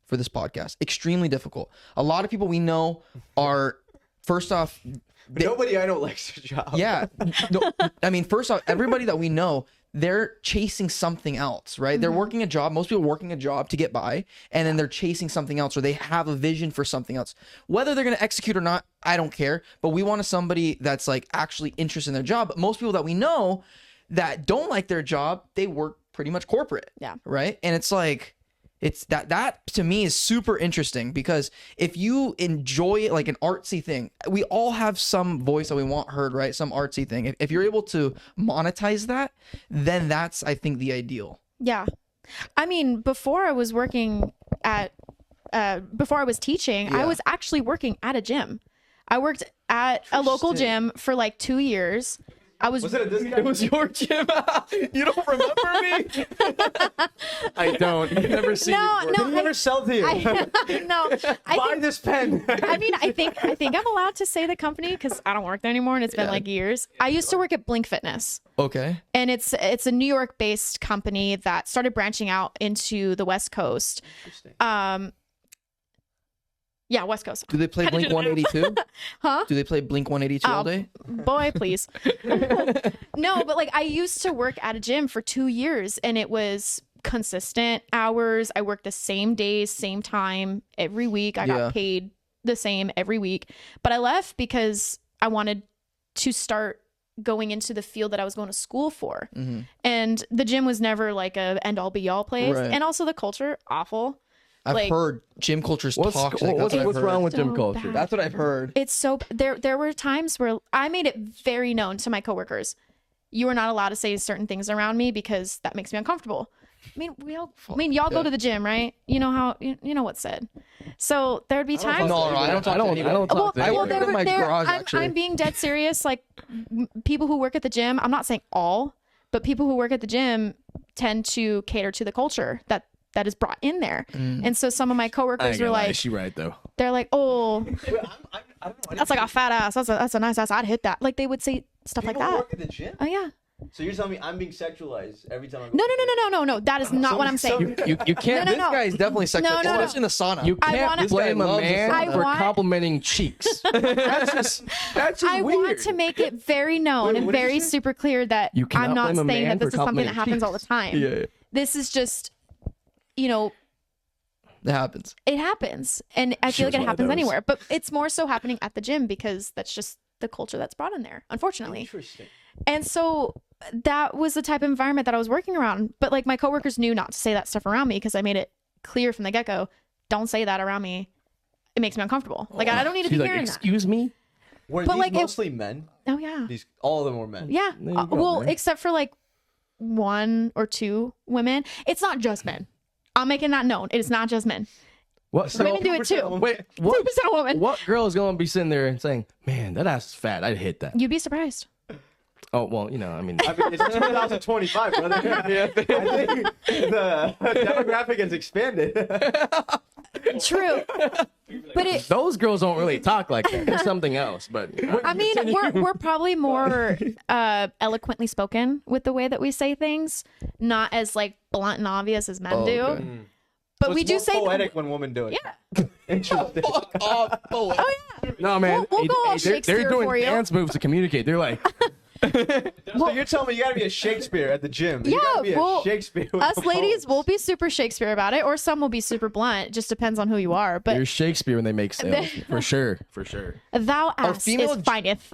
for this podcast. Extremely difficult. A lot of people we know are, first off, nobody I know likes their job. Yeah. No, I mean, first off, everybody that we know, they're chasing something else, right? They're working a job. Most people are working a job to get by, and then they're chasing something else, or they have a vision for something else. Whether they're going to execute or not, I don't care. But we want somebody that's like actually interested in their job. But most people that we know that don't like their job, they work pretty much corporate. Yeah. Right. And it's like, it's that to me is super interesting, because if you enjoy it, like an artsy thing, we all have some voice that we want heard, right? Some artsy thing. If you're able to monetize that, then that's, I think, the ideal. Yeah. I mean, before I was teaching, I was actually working at a gym. I worked at a local gym for like 2 years. Was it a discount? It was your gym. You don't remember me? I don't. I've never seen you. Did you ever sell to you? Buy this pen. I mean, I think I'm allowed to say the company because I don't work there anymore, and it's been like years. I used to work at Blink Fitness. Okay. And it's a New York-based company that started branching out into the West Coast. Interesting. Yeah, West Coast. Do they play Blink 182? Huh? Do they play Blink 182 all day? Boy, please. No, but like I used to work at a gym for 2 years, and it was consistent hours. I worked the same days, same time every week. I got paid the same every week. But I left because I wanted to start going into the field that I was going to school for. And the gym was never like a end all be all place. Right. And also the culture, awful. I've heard gym culture's toxic. What's wrong with gym culture? bad. That's what I've heard. It's so there were times where I made it very known to my coworkers, you are not allowed to say certain things around me because that makes me uncomfortable. Y'all go to the gym, right? You know how you know what's said. So there'd be times. No, I don't talk to anybody. I don't talk to I anyone. work in my garage, actually. I'm being dead serious. Like people who work at the gym, I'm not saying all, but people who work at the gym tend to cater to the culture that is brought in there. And so some of my coworkers were like, she right though. They're like, oh, I don't know. that's like a fat ass. That's a nice ass. I'd hit that. Like they would say stuff People like that. work at the gym? Oh yeah. So you're telling me I'm being sexualized every time I go? No. That is not what I'm saying. You can't. No, This guy is definitely sexual, No, no, no. especially in the sauna. You I can't wanna- blame a This guy man loves the for sauna. complimenting cheeks. That's just I weird. want to make it very known and what did you very say? super clear that You cannot I'm not blame a saying man that this for is something that complimenting happens all the time. yeah, This is just, you know, it happens. it happens. And I feel Shows like it one of happens those. anywhere. But it's more so happening at the gym because that's just the culture that's brought in there, unfortunately. Interesting. And so that was the type of environment that I was working around. But like my coworkers knew not to say that stuff around me because I made it clear from the get go. Don't say that around me. It makes me uncomfortable. Like I don't need to She's be like, hearing that. excuse me. Were But, these like, mostly men? Oh yeah. All of them were men. Yeah. There you go, Well, man. except for like 1 or 2 women. It's not just men. I'm making that known. It is not just men. What? So, Women do it too. wait, what? 2% women. What girl is gonna be sitting there and saying, "Man, that ass is fat. I'd hit that." You'd be surprised. Oh well, you know, I mean, I mean, it's 2025, brother. I think the demographic has expanded. True. But it those girls don't really talk like that. There's something else, but I mean, we're probably more eloquently spoken with the way that we say things, not as like blunt and obvious as men do. okay. But So we it's do more say poetic when women do it. Yeah. Interesting. Oh yeah. no, man, We'll go all they're Shakespeare doing for you. dance moves to communicate. They're like, So you're telling me you gotta be a Shakespeare at the gym? You Yeah, gotta be well, a Shakespeare. with Us the ladies pose. will be super Shakespeare about it, or some will be super blunt. It just depends on who you are. they're But Shakespeare when they make sales, for sure, for sure. thou ass female is fineth.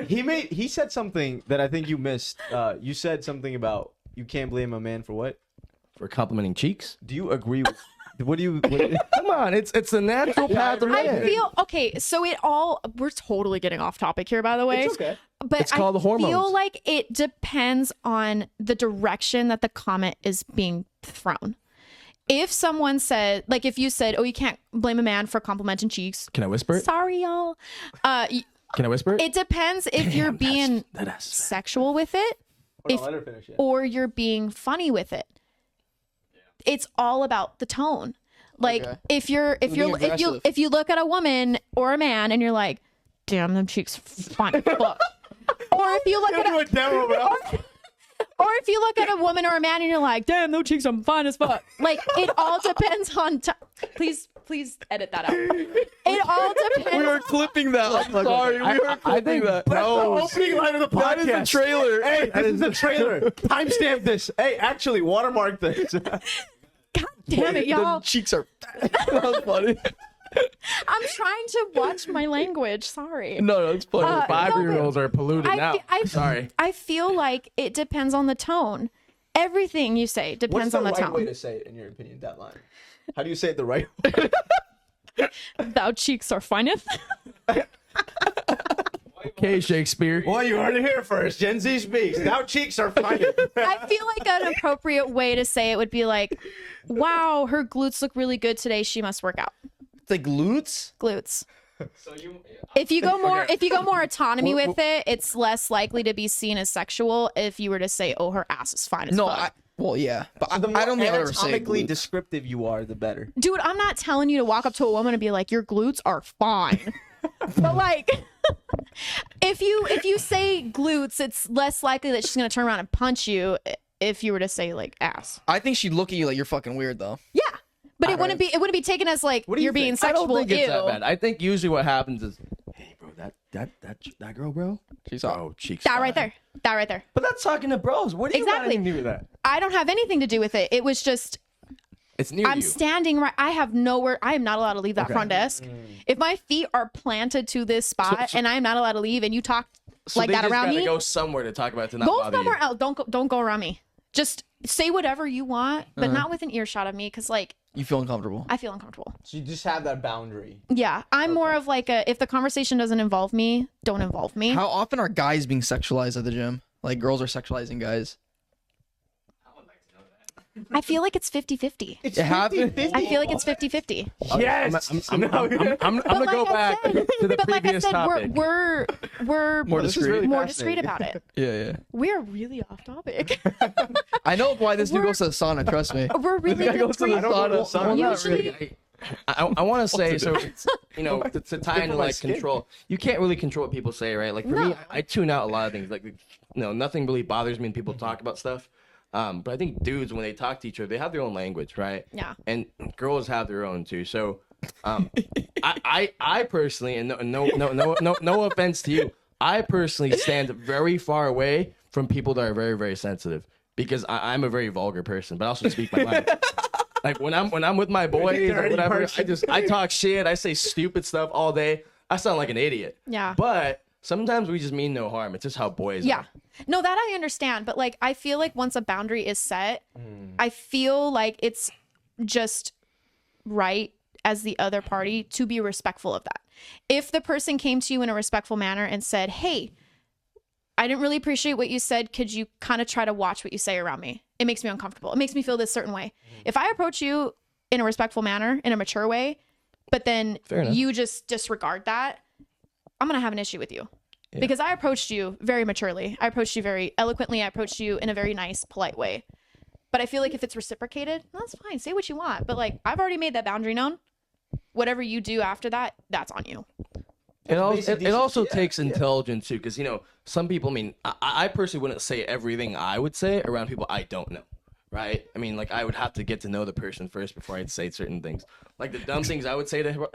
He said something that I think you missed. You said something about you can't blame a man for what? For complimenting cheeks. Do you agree with? What do you? Come on, it's the natural path of I man. feel okay. So we're totally getting off topic here, by the way. It's okay. But It's called I hormones. feel like it depends on the direction that the comment is being thrown. If someone said, like, if you said, "Oh, you can't blame a man for complimenting cheeks," Can I whisper it? sorry, y'all. Can I whisper it? It depends if you're being that ass is fat. sexual with it, Hold on, let her finish it. or you're being funny with it. It's all about the tone. Like Okay. if you aggressive. look at a woman or a man and you're like, damn, them cheeks fine as fuck. Or if you look at a, or if you look at a woman or a man and you're like, damn, those cheeks are fine as fuck. Like it all depends on please edit that out. It all depends. We are clipping that. I'm sorry. We are clipping that. That's the opening line of the podcast. That is the trailer. Hey, this is the trailer. Timestamp this. Hey, actually, watermark this. God damn it, The y'all. cheeks are fat. That was funny. I'm trying to watch my language. Sorry. No, it's funny. Uh, 5-year-olds are polluted now. Sorry. I feel like it depends on the tone. Everything you say What's depends the on the right way tone. to say it, in your opinion, that line? How do you say it the right way? Thou cheeks are fineth. Okay, Shakespeare. Well, you heard it here first. Gen Z speaks. Now cheeks are fine. I feel like an appropriate way to say it would be like, wow, her glutes look really good today. She must work out. It's like glutes. Glutes. If you go more autonomy with it, it's less likely to be seen as sexual if you were to say, oh, her ass is fine as No, fuck. well, yeah, but The more I don't think I'll ever say anatomically glutes. descriptive you are, the better. Dude, I'm not telling you to walk up to a woman and be like, your glutes are fine. But like if you say glutes, it's less likely that she's gonna turn around and punch you if you were to say like ass. I think she'd look at you like you're fucking weird though. Yeah. But it wouldn't be taken as like do you you're being think? I sexual. don't think it's that Ew. bad. I think usually what happens is, hey, bro, that girl, bro. She's hot. Oh, cheeks. That fine. right there. That right there. But that's talking to bros. What do you got Exactly. anything to do with that? I don't have anything to do with it. It was just It's near I'm you. standing right. I have nowhere. I am not allowed to leave that Okay. front desk. If my feet are planted to this spot and I'm not allowed to leave, and you talk So like they that just around gotta me, go somewhere to talk about it to not go bother somewhere you. else. Don't go around me. Just say whatever you want, but not with an earshot of me, because like You feel uncomfortable. I feel uncomfortable. So you just have that boundary. Yeah, I'm more of like if the conversation doesn't involve me, don't involve me. How often are guys being sexualized at the gym? Like girls are sexualizing guys. I feel like it's 50-50. It's It happened. 50-50. I feel like it's 50-50. Yes. I'm gonna go back to the but like I previous said, topic. we're More this is discreet. really more fascinating. discreet about it. Yeah. We're really off topic. I know why this dude goes to the sauna. Trust me. We're really This guy goes to the discreet. I don't go to the sauna. sauna. Usually, I want to say, so, Oh, to tie into my like skin. control, you can't really control what people say, right? Like for me, No. I tune out a lot of things. Like, nothing really bothers me when people talk about stuff. But I think dudes, when they talk to each other, they have their own language, right? Yeah. And girls have their own too. So, I personally, and no offense to you, I personally stand very far away from people that are very, very sensitive because I'm a very vulgar person, but I also speak my mind. Like when I'm with my boys or Dirty whatever, person. I talk shit, I say stupid stuff all day. I sound like an idiot. Yeah. But sometimes we just mean no harm. It's just how boys Yeah. are. No, that I understand. But like, I feel like once a boundary is set, I feel like it's just right as the other party to be respectful of that. If the person came to you in a respectful manner and said, hey, I didn't really appreciate what you said. Could you kind of try to watch what you say around me? It makes me uncomfortable. It makes me feel this certain way. If I approach you in a respectful manner, in a mature way, but then Fair enough. you just disregard that, I'm going to have an issue with you. Because I approached you very maturely. I approached you very eloquently. I approached you in a very nice, polite way. But I feel like if it's reciprocated, that's fine. Say what you want. But like, I've already made that boundary known. Whatever you do after that, that's on you. It also Yeah, takes intelligence too, because some people. I mean, I personally wouldn't say everything I would say around people I don't know, right? I mean, like I would have to get to know the person first before I'd say certain things. Like the dumb things I would say to her,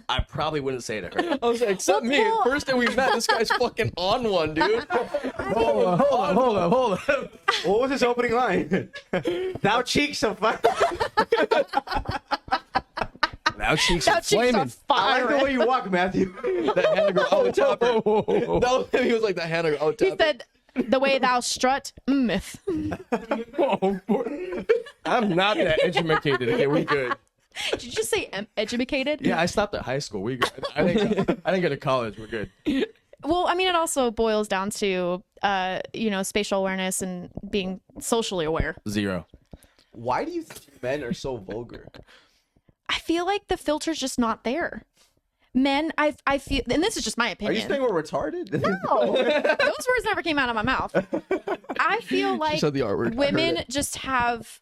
I probably wouldn't say to her. I was like, except me. Well, First day we met, this guy's fucking on one, dude. Hold on. What was his opening line? Thou cheeks of fire. Now cheeks That are cheeks are flaming. I like the fire. way you walk, Matthew. That Hannah girl out topper. No, he was like that Hannah girl out He topper. said, the way thou strut, myth. Oh, boy. I'm not that educated. Okay, we good. Did you just say educated? Yeah, I stopped at high school. We good. I didn't go to college. We're good. Well, I mean, it also boils down to, spatial awareness and being socially aware. 0. Why do you think men are so vulgar? I feel like the filter's just not there. Men, I feel, and this is just my Are opinion. you saying we're retarded? No, those words never came out of my mouth. I feel like said the R word. I heard women it. just have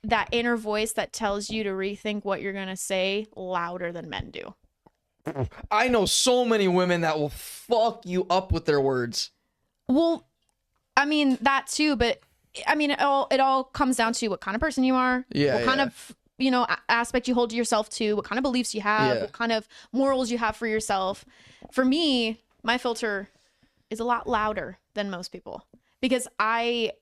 that inner voice that tells you to rethink what you're gonna say louder than men do. I know so many women that will fuck you up with their words. Well, I mean that too, but I mean it all comes down to what kind of person you are, Yeah, what kind yeah. of aspect you hold to yourself to, what kind of beliefs you have, Yeah. what kind of morals you have for yourself. For me, my filter is a lot louder than most people because I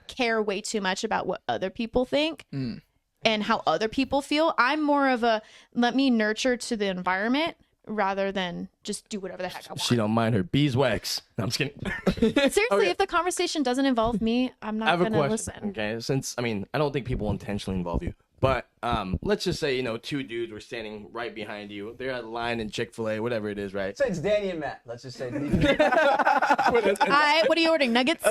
care way too much about what other people think and how other people feel. I'm more of a let me nurture to the environment rather than just do whatever the heck I want. She don't mind her beeswax. No, I'm just kidding. Seriously, if the conversation doesn't involve me, I'm I not have a gonna question. listen. Okay, since I don't think people intentionally involve you, but let's just say two dudes were standing right behind you. They're at the line in Chick-fil-A, whatever it is, right? So it's Danny and Matt. Let's just say. What are you ordering? Nuggets?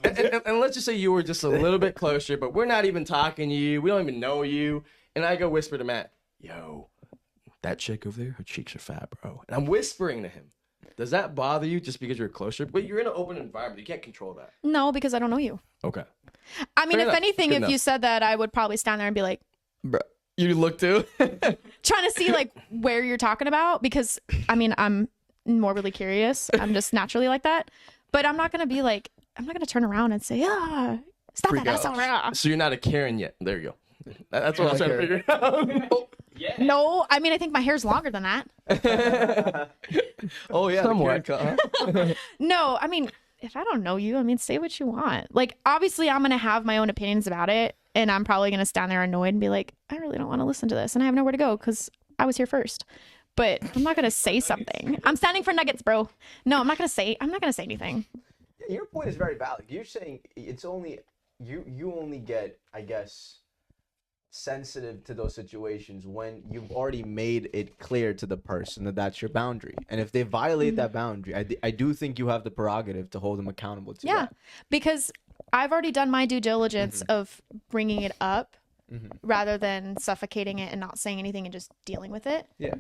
And let's just say you were just a little bit closer, but we're not even talking to you. We don't even know you. And I go whisper to Matt, "Yo, that chick over there, her cheeks are fat, bro." And I'm whispering to him. Does that bother you just because you're closer? But you're in an open environment. You can't control that. No, because I don't know you. Okay. I mean, Fair if enough. anything, Good if enough. you said that, I would probably stand there and be like, Bro, you look too. trying to see like where you're talking about because I mean, I'm morbidly curious. I'm just naturally like that. But I'm not going to be like, I'm not going to turn around and say, stop Freak that. That's out. so raw. So you're not a Karen yet. There you go. That's what I was Not trying a to figure out. No, I mean, I think my hair's longer than that. Oh yeah, Somewhat. the Karen cut, huh? No, I mean, if I don't know you, I mean, say what you want. Like, obviously, I'm going to have my own opinions about it. And I'm probably going to stand there annoyed and be like, I really don't want to listen to this. And I have nowhere to go because I was here first. But I'm not going to say something. I'm standing for nuggets, bro. No, I'm not going to say anything. Your point is very valid. You're saying it's only you only get, I guess, sensitive to those situations when you've already made it clear to the person that that's your boundary. And if they violate that boundary, I do think you have the prerogative to hold them accountable to Yeah, that. because I've already done my due diligence of bringing it up rather than suffocating it and not saying anything and just dealing with it. Yeah.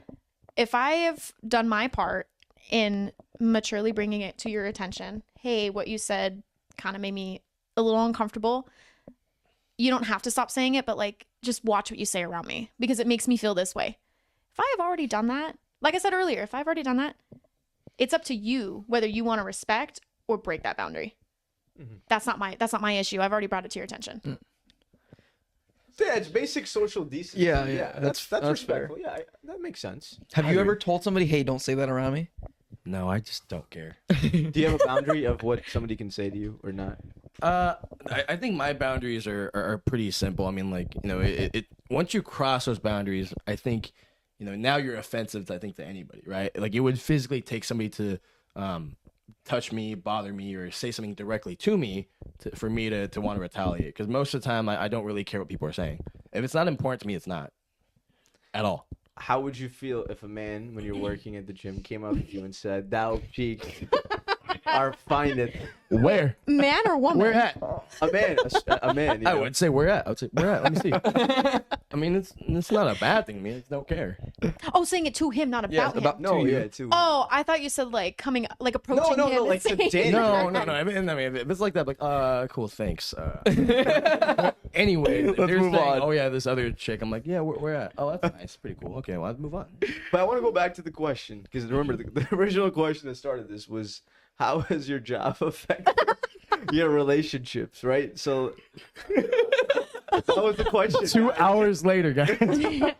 If I have done my part in maturely bringing it to your attention, hey, what you said kind of made me a little uncomfortable. you don't have to stop saying it, but like just watch what you say around me because it makes me feel this way. If I have already done that, like I said earlier, if I've already done that, it's up to you whether you want to respect or break that boundary. That's not my issue. I've already brought it to your attention. Yeah, it's basic social decency. Yeah. That's fair. respectful. Yeah, that makes sense. Have you ever told somebody, hey, don't say that around me? No, I just don't care. Do you have a boundary of what somebody can say to you or not? I think my boundaries are pretty simple. I mean, like, you know, it once you cross those boundaries, I think, you know, now you're offensive to, I think, to anybody, right? Like, it would physically take somebody to touch me, bother me, or say something directly to me for me to want to retaliate. Because most of the time, I don't really care what people are saying. If it's not important to me, it's not at all. How would you feel if a man, when you're working at the gym, came up to you and said, "Thou cheeks are finest"? Where? Man or woman? Where at? A man. You I know? would say where at. I would say where at. Let me see. I mean, it's not a bad thing. I mean, I just don't care. Oh, saying it to him, not about him. No, yeah, too. Oh, I thought you said like coming, like approaching him. No, and like saying- today. No. I mean, if it's like that, like, cool, thanks. Anyway, Let's they're move saying, on. oh yeah, this other chick. I'm like, yeah, where at? Oh, that's nice, pretty cool. Okay, well, let's move on. But I want to go back to the question because remember the original question that started this was, how has your job affected your relationships, right? So that was the question. 2 hours later, guys. You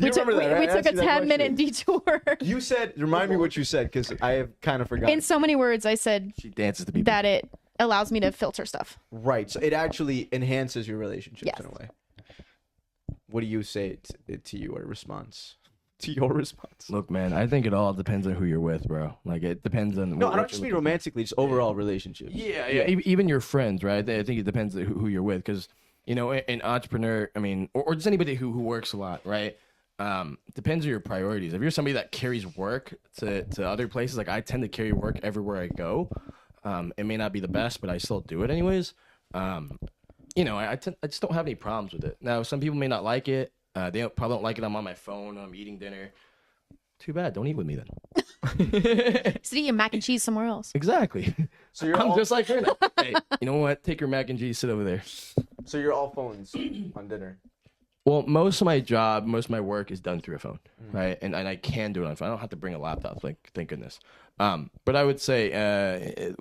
remember that, right? We I took asked a you that 10-minute detour. You said, remind me what you said because I have kind of forgotten. In so many words, I said She dances to people. that it allows me to filter stuff. Right. So it actually enhances your relationships Yes. in a way. What do you say to your response? To your response? Look, man, I think it all depends on who you're with, bro. Like, it depends on. No, what I don't you're just mean looking for. romantically, just overall relationships. Yeah. Even your friends, right? I think it depends on who you're with, because you know, an entrepreneur, I mean, or just anybody who works a lot, right? Depends on your priorities. If you're somebody that carries work to other places, like I tend to carry work everywhere I go. It may not be the best, but I still do it anyways. You know, I just don't have any problems with it. Now, some people may not like it. They probably don't like it. I'm on my phone. I'm eating dinner. Too bad. Don't eat with me then. Sit eating mac and cheese somewhere else. Exactly. So you're I'm all, just like her now. Hey, you know what? Take your mac and cheese. Sit over there. so you're all phones on dinner. Well, most of my job, most of my work is done through a phone, right? And I can do it on phone. I don't have to bring a laptop. Like, thank goodness. But I would say,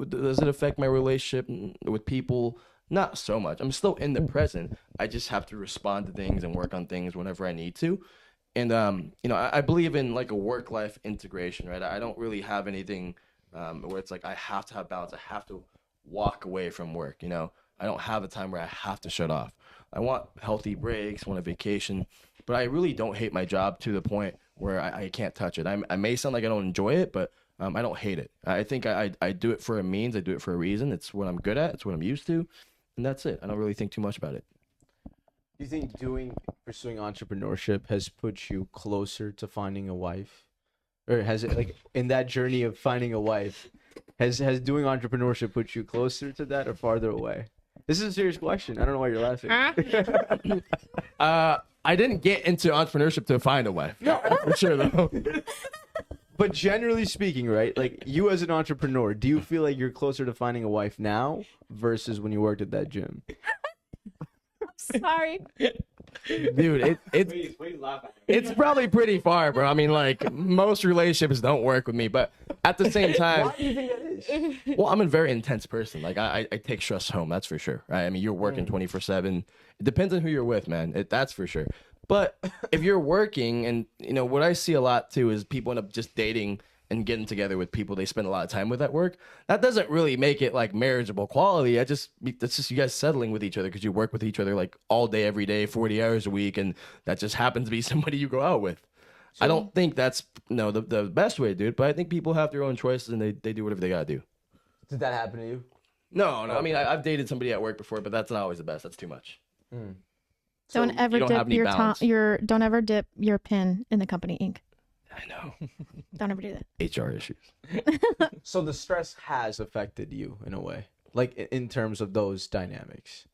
does it affect my relationship with people? Not so much. I'm still in the present. I just have to respond to things and work on things whenever I need to. And you know, I believe in like a work-life integration, right? I don't really have anything where it's like I have to have balance. I have to walk away from work. You know, I don't have a time where I have to shut off. I want healthy breaks, I want a vacation, but I really don't hate my job to the point where I can't touch it. I may sound like I don't enjoy it, but I don't hate it. I think I do it for a means. I do it for a reason. It's what I'm good at. It's what I'm used to. And that's it. I don't really think too much about it. Do you think pursuing entrepreneurship has put you closer to finding a wife? Or has it, like, in that journey of finding a wife, has doing entrepreneurship put you closer to that or farther away? This is a serious question. I don't know why you're laughing. I didn't get into entrepreneurship to find a wife. No, for sure though. But generally speaking, right? Like, you as an entrepreneur, do you feel like you're closer to finding a wife now versus when you worked at that gym? Sorry. Dude, it's probably pretty far, bro. I mean, like, most relationships don't work with me, but at the same time, Why do you think that is? well, I'm a very intense person. Like, I take stress home, that's for sure. Right? I mean, you're working 24/7. It depends on who you're with, man. That's for sure. But if you're working, and you know what I see a lot too is people end up just dating and getting together with people they spend a lot of time with at work. That doesn't really make it like marriageable quality. That's just you guys settling with each other because you work with each other like all day, every day, 40 hours a week, and that just happens to be somebody you go out with. I don't think that's the best way to do it, but I think people have their own choices and they do whatever they gotta do. Did that happen to you? No. I mean, I've dated somebody at work before, but that's not always the best. That's too much. Don't ever you don't have dip any balance. don't ever dip your pin in the company ink. I know. Don't ever do that. HR issues. So the stress has affected you in a way, like in terms of those dynamics.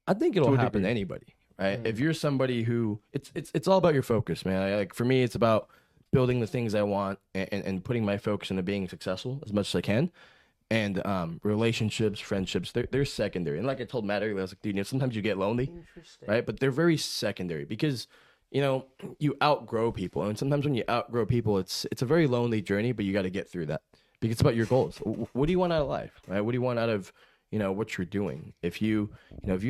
I think To it'll a happen to degree. anybody, right? If you're somebody who it's all about your focus, man. Like for me, it's about building the things I want and putting my focus into being successful as much as I can. And relationships, friendships, they're secondary. And like I told Matt earlier, I was like, dude, sometimes you get lonely, right? But they're very secondary because, you outgrow people. And sometimes when you outgrow people, it's a very lonely journey, but you got to get through that because it's about your goals. What do you want out of life, right? What do you want out of, what you're doing? If you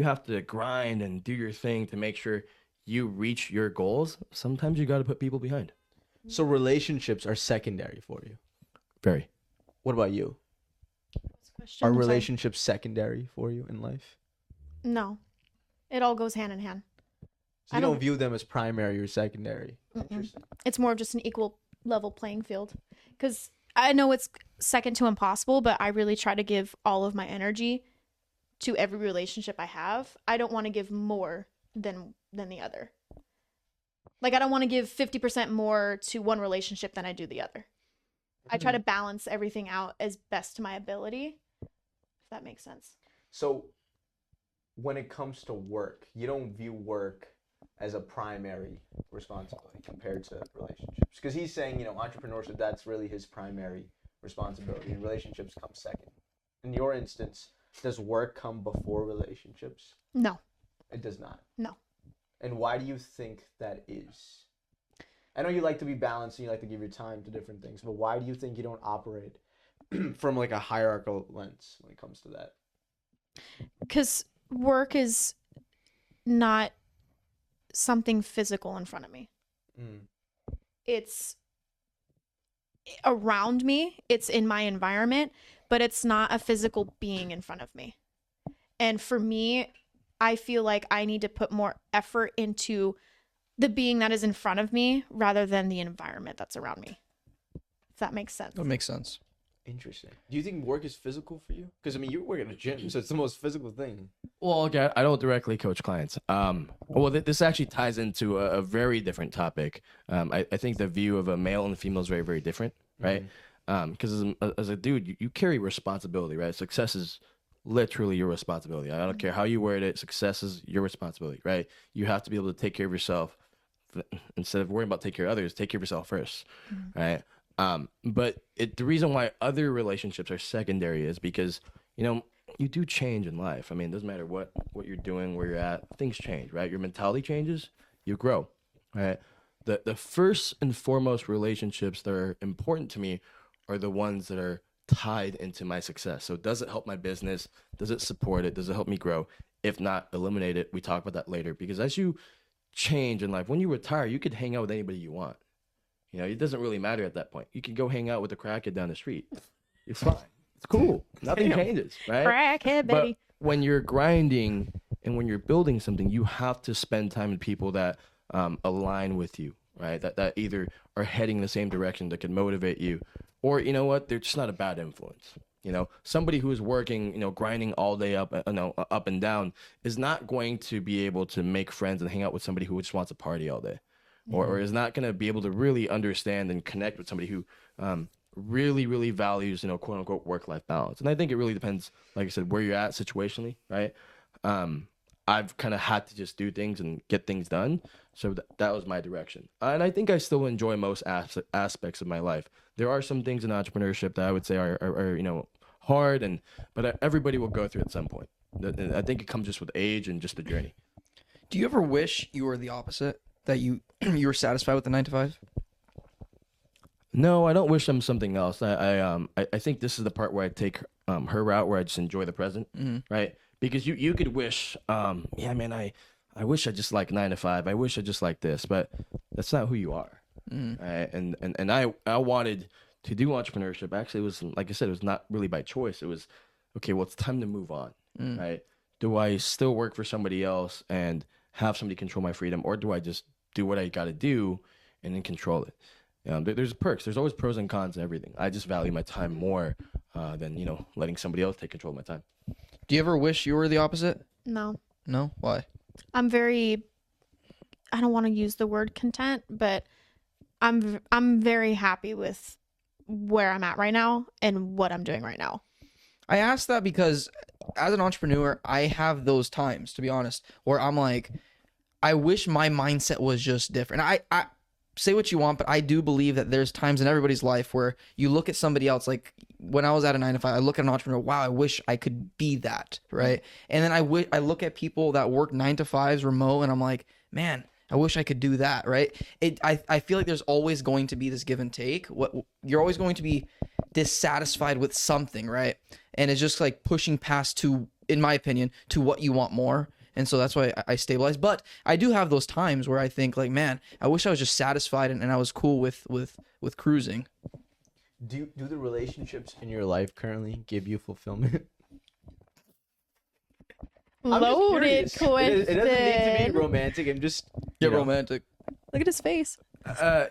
have to grind and do your thing to make sure you reach your goals, sometimes you got to put people behind. So relationships are secondary for you. Very. What about you? Question, Are I'm sorry. relationships secondary for you in life? No, it all goes hand in hand. So you don't view them as primary or secondary. Interesting. It's more of just an equal level playing field. Because I know it's second to impossible, but I really try to give all of my energy to every relationship I have. I don't want to give more than the other. Like, I don't want to give 50% more to one relationship than I do the other. I try to balance everything out as best to my ability, if that makes sense. So when it comes to work, you don't view work as a primary responsibility compared to relationships. Because he's saying, entrepreneurship, that's really his primary responsibility. And relationships come second. In your instance, does work come before relationships? No. It does not. No. And why do you think that is? I know you like to be balanced and you like to give your time to different things, but why do you think you don't operate from like a hierarchical lens when it comes to that? Because work is not something physical in front of me. It's around me, it's in my environment, but it's not a physical being in front of me. And for me, I feel like I need to put more effort into the being that is in front of me rather than the environment that's around me. If that makes sense. That makes sense. Interesting. Do you think work is physical for you? Because you work at a gym, so it's the most physical thing. Well, okay, I don't directly coach clients. This actually ties into a very different topic. I think the view of a male and a female is very, very different, right? Because as a dude, you carry responsibility, right? Success is literally your responsibility. I don't care how you word it. Success is your responsibility, right? You have to be able to take care of yourself instead of worrying about take care of others. Take care of yourself first, right? But the reason why other relationships are secondary is because, you do change in life. I mean, it doesn't matter what you're doing, where you're at, things change, right? Your mentality changes, you grow, right? The first and foremost relationships that are important to me are the ones that are tied into my success. So does it help my business? Does it support it? Does it help me grow? If not, eliminate it. We talk about that later, because as you change in life, when you retire, you could hang out with anybody you want. It doesn't really matter at that point. You can go hang out with the crackhead down the street. It's fine. It's cool. Nothing changes, right? Crackhead, baby. But when you're grinding and when you're building something, you have to spend time with people that align with you, right? That either are heading the same direction, that can motivate you, or they're just not a bad influence. Somebody who is working, grinding all day up and down is not going to be able to make friends and hang out with somebody who just wants to party all day. Or is not going to be able to really understand and connect with somebody who really, really values, quote unquote, work-life balance. And I think it really depends, like I said, where you're at situationally, right? I've kind of had to just do things and get things done. So that was my direction. And I think I still enjoy most aspects of my life. There are some things in entrepreneurship that I would say are hard, but everybody will go through at some point. I think it comes just with age and just the journey. Do you ever wish you were the opposite? That you were satisfied with the 9 to 5? No, I don't wish I'm something else. I think this is the part where I take her route, where I just enjoy the present, right? Because you could wish, yeah, man, I wish I just like 9 to 5. I wish I just like this, but that's not who you are, right? And I wanted to do entrepreneurship. Actually, it was, like I said, it was not really by choice. It was, okay, well, it's time to move on, right? Do I still work for somebody else and have somebody control my freedom, or do I just do what I got to do and then control it? There's perks. There's always pros and cons to everything. I just value my time more than letting somebody else take control of my time. Do you ever wish you were the opposite? No. No? Why? I don't want to use the word content, but I'm very happy with where I'm at right now and what I'm doing right now. I asked that because as an entrepreneur, I have those times, to be honest, where I'm like, I wish my mindset was just different. I say what you want, but I do believe that there's times in everybody's life where you look at somebody else, like when I was at a 9 to 5, I look at an entrepreneur, wow, I wish I could be that, right? And then I look at people that work 9 to 5s remote, and I'm like, man, I wish I could do that, right? I feel like there's always going to be this give and take. You're always going to be dissatisfied with something, right? And it's just like pushing past to, in my opinion, to what you want more. And so that's why I stabilize. But I do have those times where I think like, man, I wish I was just satisfied and I was cool with cruising. Do the relationships in your life currently give you fulfillment? Loaded question. It doesn't need to be romantic. I'm just Romantic. Look at his face. Can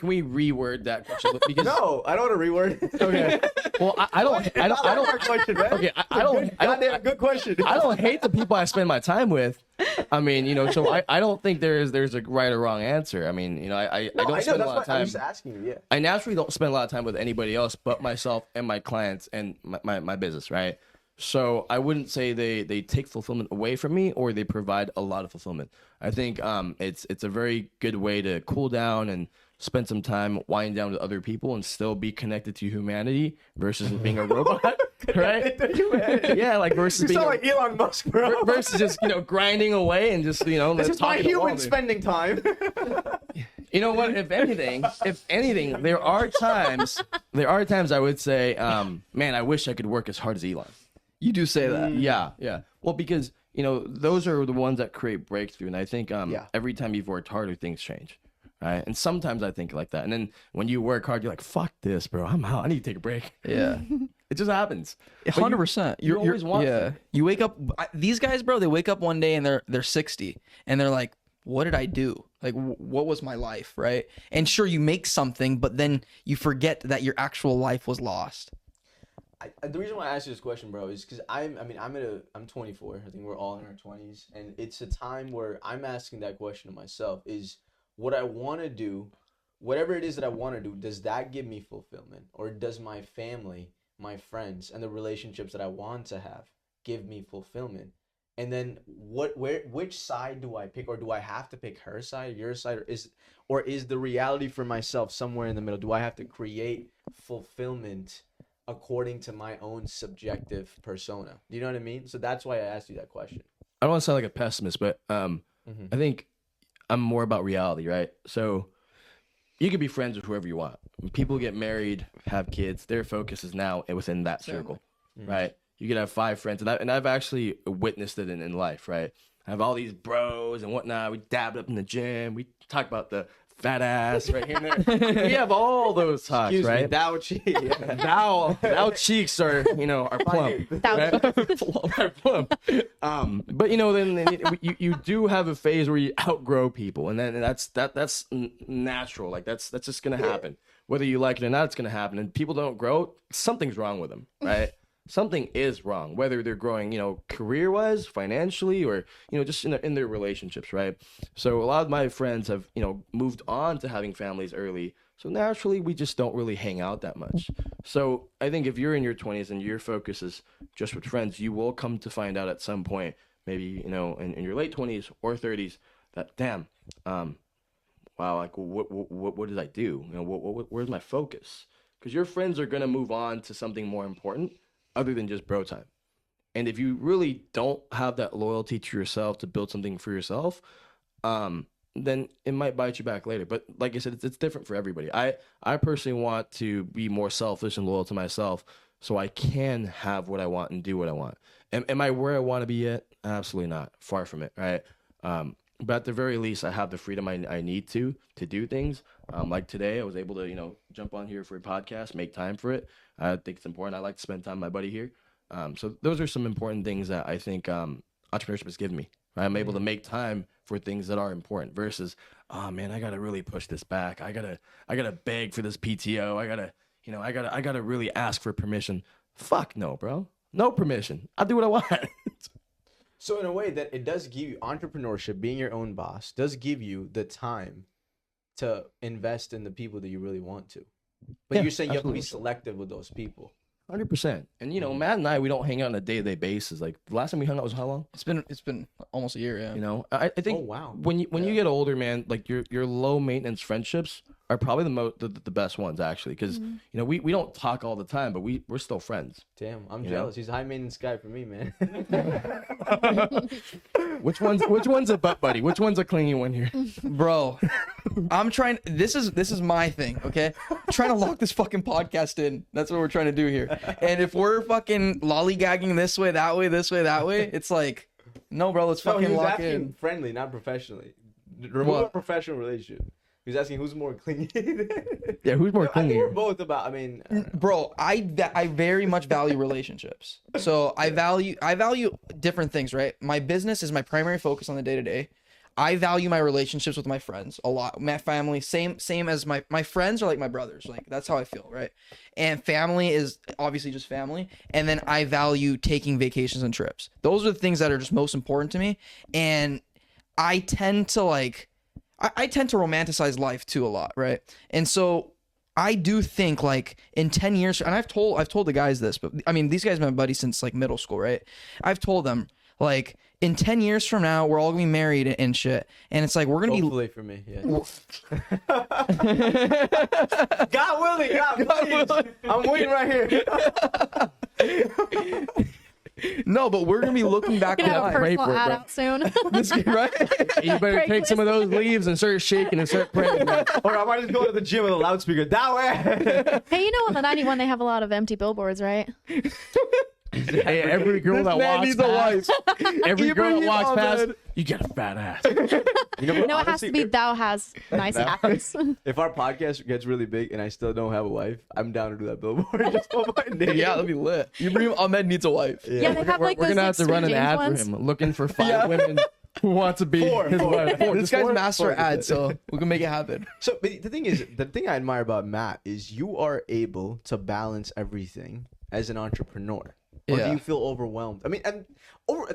we reword that question? Because No, I don't want to reword it. okay. Well, I don't. question, man. Okay, I don't. Goddamn good question. I don't hate the people I spend my time with. I mean, so I don't think there's a right or wrong answer. I mean, I don't spend a lot of time. I'm just asking you. Yeah. I naturally don't spend a lot of time with anybody else but myself and my clients and my business, right? So I wouldn't say they take fulfillment away from me or they provide a lot of fulfillment. I think it's a very good way to cool down and spend some time winding down with other people and still be connected to humanity versus being a robot, right? Yeah, like versus being like Elon Musk, bro. versus just grinding away and just This is my talking to human Wally. spending time. You know what? If anything, there are times I would say, man, I wish I could work as hard as Elon. You do say that. Yeah. Well, because those are the ones that create breakthrough, and I think Yeah. every time you've worked harder, things change, right? And sometimes I think like that, and then when you work hard, you're like, "Fuck this, bro! I'm out. I need to take a break." Yeah. It just happens. 100%. You always want to. You wake up. These guys, bro. They wake up one day and they're 60, and they're like, "What did I do? Like, what was my life?" Right? And sure, you make something, but then you forget that your actual life was lost. The reason why I asked you this question, bro, is because I'm 24. I think we're all in our 20s, and it's a time where I'm asking that question to myself: is what I want to do, whatever it is that I want to do, does that give me fulfillment, or does my family, my friends, and the relationships that I want to have give me fulfillment? And then which side do I pick, or do I have to pick her side, your side, or is the reality for myself somewhere in the middle? Do I have to create fulfillment according to my own subjective persona? Do you know what I mean? So that's why I asked you that question. I don't want to sound like a pessimist, but I think I'm more about reality, right? So you can be friends with whoever you want. When people get married, have kids, their focus is now within that circle, right? You can have 5 friends, and I've actually witnessed it in life, right? I have all these bros and whatnot. We dabbed up in the gym. We talk about the fat ass right here and there. We have all those talks, Excuse right? me, thou cheek. Thou cheeks are plump. Are plump. But then you do have a phase where you outgrow people, and then that's natural. Like that's just gonna happen, whether you like it or not. It's gonna happen, and people don't grow. Something's wrong with them, right? Something is wrong, whether they're growing, career-wise, financially, or, just in their relationships, right? So a lot of my friends have, moved on to having families early. So naturally, we just don't really hang out that much. So I think if you're in your 20s and your focus is just with friends, you will come to find out at some point, maybe, in your late 20s or 30s, that, damn, wow, like, what did I do? Where's my focus? Because your friends are going to move on to something more important other than just bro time. And if you really don't have that loyalty to yourself to build something for yourself, then it might bite you back later. But like I said, it's different for everybody. I personally want to be more selfish and loyal to myself so I can have what I want and do what I want. Am I where I want to be yet? Absolutely not. Far from it, right? But at the very least, I have the freedom I need to do things. Like today, I was able to, jump on here for a podcast, make time for it. I think it's important. I like to spend time with my buddy here. So those are some important things that I think entrepreneurship has given me. Right? I'm able to make time for things that are important versus, oh man, I gotta really push this back. I gotta beg for this PTO. I gotta really ask for permission. Fuck no, bro. No permission. I'll do what I want. So in a way that it does give you entrepreneurship, being your own boss, does give you the time to invest in the people that you really want to. But Yeah, you're saying you have to be absolutely. selective with those people. 100%. And Matt and I, we don't hang out on a day-to-day basis. Like the last time we hung out was how long? It's been almost a year, yeah. I think Oh, wow. when you get older, man, like your low maintenance friendships are probably the best ones actually, because you know we don't talk all the time, but we're still friends. Damn, I'm You jealous. He's a high maintenance guy for me, man. Which one's a butt buddy? Which one's a clingy one here? Bro, I'm trying. This is my thing. Okay, I'm trying to lock this fucking podcast in. That's what we're trying to do here. And if we're fucking lollygagging this way, that way, this way, that way, it's like, no, bro, let's No, he fucking was lock asking in. friendly, not professionally. Remove What? a professional relationship. He was asking who's more clingy. Yeah, who's more I think clingy? we're both about. I mean, I don't know. Bro, I very much value relationships. So I value different things, right? My business is my primary focus on the day to day. I value my relationships with my friends a lot. My family, same as my friends are like my brothers. Like that's how I feel, right? And family is obviously just family. And then I value taking vacations and trips. Those are the things that are just most important to me. And I tend to I tend to romanticize life too a lot, right? And so I do think like in 10 years, and I've told the guys this, but I mean, these guys have been my buddies since like middle school, right? I've told them like in 10 years from now, we're all gonna be married and shit. And it's like, we're gonna Hopefully for me, yeah. God willing, God please. I'm waiting right here. no, but we're gonna be looking back Gonna have a on pray personal for it, ad bro. out soon. this, right? You better take some of those leaves and start shaking and start praying. Man. Or I might just go to the gym with a loudspeaker. That way. Hey, you know on the 91 they have a lot of empty billboards, right? Hey, every girl that Man walks needs a wife. past, every girl that Ibrahim walks past, Ahmed. you get a fat ass. You know, No, it has to be thou has nice ass. If our podcast gets really big and I still don't have a wife, I'm down to do that billboard. Just for my name. Yeah, that'd be lit. Ibrahim Ahmed needs a wife. Yeah, they have like We're those gonna have to run an James ad ones. for him, looking for 5 women who want to be Four. his wife. Four. This Just guy's four? master Four. ad, so we can make it happen. So but the thing is, the thing I admire about Matt is you are able to balance everything as an entrepreneur. Or do Yeah. you feel overwhelmed? I mean, and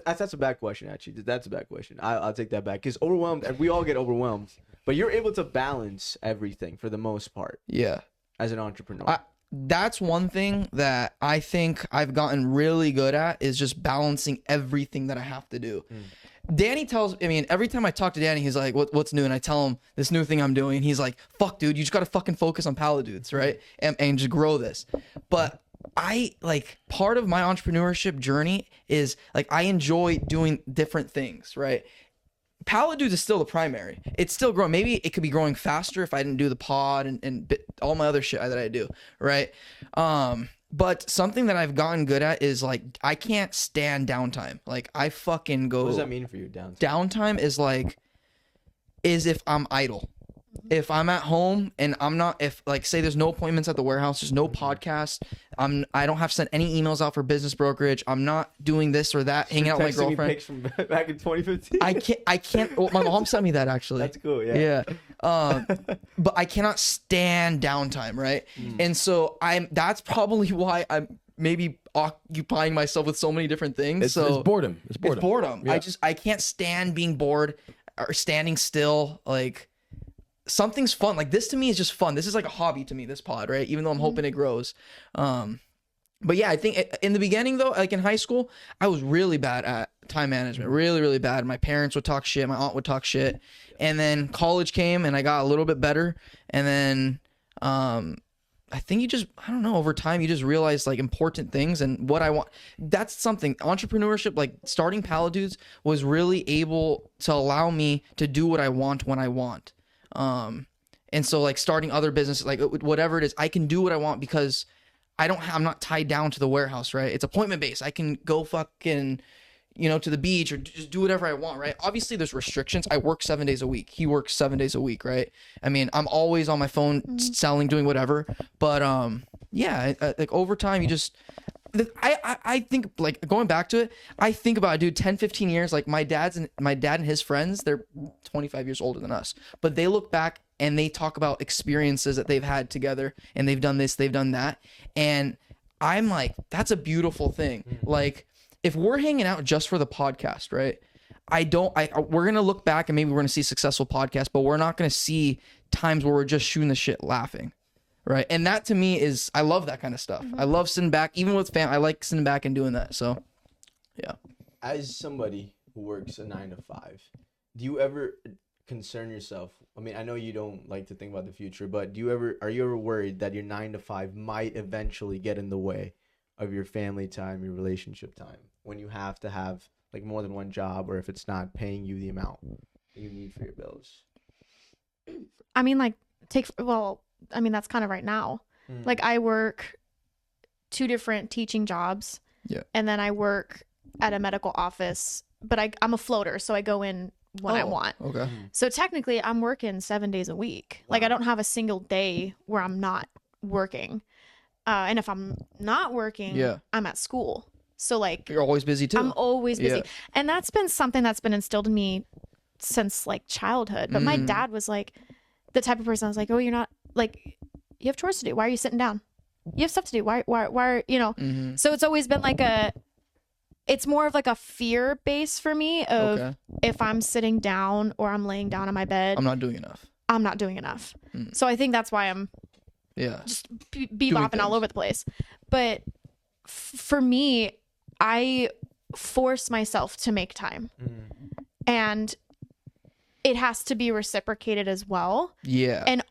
that's a bad question, actually. That's a bad question. I'll take that back. Because overwhelmed, and we all get overwhelmed. But you're able to balance everything for the most part Yeah. as an entrepreneur. That's one thing that I think I've gotten really good at is just balancing everything that I have to do. Danny every time I talk to Danny, he's like, what's new? And I tell him this new thing I'm doing. He's like, fuck, dude, you just got to fucking focus on Paladudes, right? And just grow this. But I like part of my entrepreneurship journey is like I enjoy doing different things, right? Paladudes is still the primary. It's still growing. Maybe it could be growing faster if I didn't do the pod and all my other shit that I do, right? But something that I've gotten good at is like I can't stand downtime. Like I fucking go. What does that mean for you, down? Downtime is if I'm idle. If I'm at home and I'm not, if like say there's no appointments at the warehouse, there's no podcast, I don't have to send any emails out for business brokerage. I'm not doing this or that, hanging out with my Texting me girlfriend. pics from back in 2015. I can't. Well, my mom sent me that actually. That's cool. Yeah. Yeah. But I cannot stand downtime, right? And so that's probably why I'm maybe occupying myself with so many different things. It's boredom. It's It's boredom. boredom. Yeah. I can't stand being bored or standing still. Like something's fun. Like this to me is just fun. This is like a hobby to me, this pod, right? Even though I'm hoping it grows. But yeah, I think in the beginning though, like in high school, I was really bad at time management. Really, really bad. My parents would talk shit. My aunt would talk shit. And then college came and I got a little bit better. And then I think I don't know, over time you just realize like important things and what I want. That's something, entrepreneurship, like starting Paladudes was really able to allow me to do what I want when I want. And so like starting other businesses, like whatever it is, I can do what I want because I'm not tied down to the warehouse, right? It's appointment based. I can go fucking, to the beach or just do whatever I want, right? Obviously there's restrictions. I work 7 days a week. He works 7 days a week, right? I mean, I'm always on my phone selling, doing whatever. But yeah, like over time you just, I think like going back to it, I think about, dude, 10, 15 years, like my dad and his friends, they're 25 years older than us, but they look back and they talk about experiences that they've had together and they've done this, they've done that. And I'm like, that's a beautiful thing. Like if we're hanging out just for the podcast, right? We're going to look back and maybe we're going to see successful podcasts, but we're not going to see times where we're just shooting the shit laughing. Right. And that to me is, I love that kind of stuff. I love sitting back, even with fam. I like sitting back and doing that. So, yeah. As somebody who works a 9 to 5, do you ever concern yourself? I mean, I know you don't like to think about the future, but are you ever worried that your 9 to 5 might eventually get in the way of your family time, your relationship time, when you have to have like more than one job, or if it's not paying you the amount that you need for your bills? I mean, like, that's kind of right now. Like, I work 2 different teaching jobs. Yeah. And then I work at a medical office, but I'm a floater, so I go in when I want. Okay. So technically, I'm working 7 days a week. Like, I don't have a single day where I'm not working. And if I'm not working, I'm at school. So, like, You're always busy too. I'm always busy. Yeah. And that's been something that's been instilled in me since, like, childhood. But my dad was, like, the type of person I was like, oh, you're not, like, you have chores to do. Why are you sitting down? You have stuff to do. Why you know? So it's always been like it's more of like a fear base for me of if I'm sitting down or I'm laying down on my bed, I'm not doing enough. I'm not doing enough. So I think that's why I'm just bebopping all over the place. But for me, I force myself to make time. And it has to be reciprocated as well. Yeah. And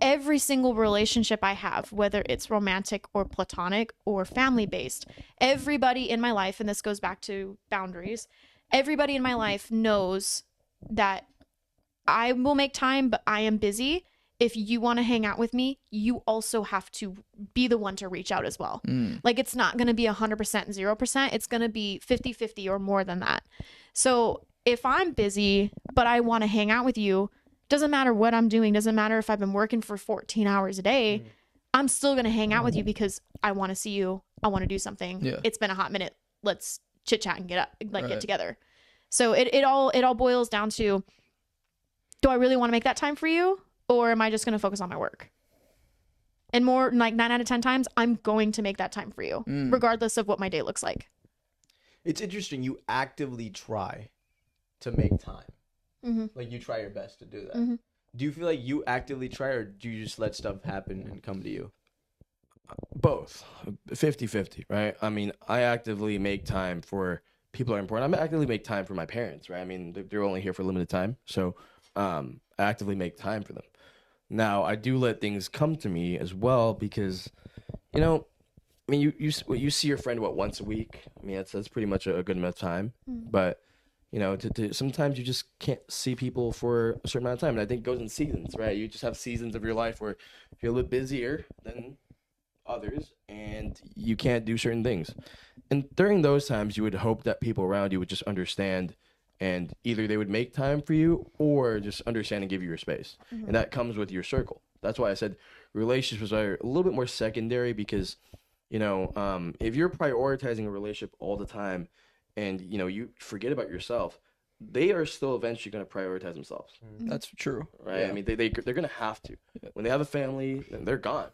every single relationship I have, whether it's romantic or platonic or family based, everybody in my life, and this goes back to boundaries, everybody in my life knows that I will make time, but I am busy. If you want to hang out with me, you also have to be the one to reach out as well. Like, it's not going to be 100% and 0%. It's going to be 50-50 or more than that. So if I'm busy, but I want to hang out with you, doesn't matter what I'm doing, doesn't matter if I've been working for 14 hours a day, I'm still going to hang out with you because I want to see you. I want to do something. Yeah. It's been a hot minute. Let's chit chat and get together. So it all boils down to, do I really want to make that time for you? Or am I just going to focus on my work? And more like 9 out of 10 times, I'm going to make that time for you, regardless of what my day looks like. It's interesting. You actively try to make time. Like, you try your best to do that. Do you feel like you actively try, or do you just let stuff happen and come to you? Both. 50-50, right? I mean, I actively make time for people that are important. I actively make time for my parents, right? I mean, they're only here for a limited time. So I actively make time for them. Now, I do let things come to me as well because, you know, I mean, you see your friend, once a week? I mean, that's pretty much a good amount of time. But, you know, sometimes you just can't see people for a certain amount of time. And I think it goes in seasons, right? You just have seasons of your life where you're a little busier than others and you can't do certain things. And during those times, you would hope that people around you would just understand, and either they would make time for you or just understand and give you your space. And that comes with your circle. That's why I said relationships are a little bit more secondary because, you know, if you're prioritizing a relationship all the time and, you know, you forget about yourself, they are still eventually going to prioritize themselves. That's true. Right? Yeah. I mean, they're going to have to. When they have a family, then they're gone.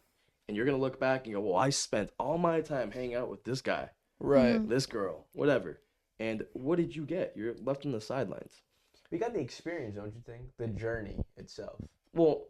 And you're going to look back and go, well, I spent all my time hanging out with this guy. Right. This girl, whatever. And what did you get? You're left on the sidelines. We got the experience, don't you think? The journey itself. Well,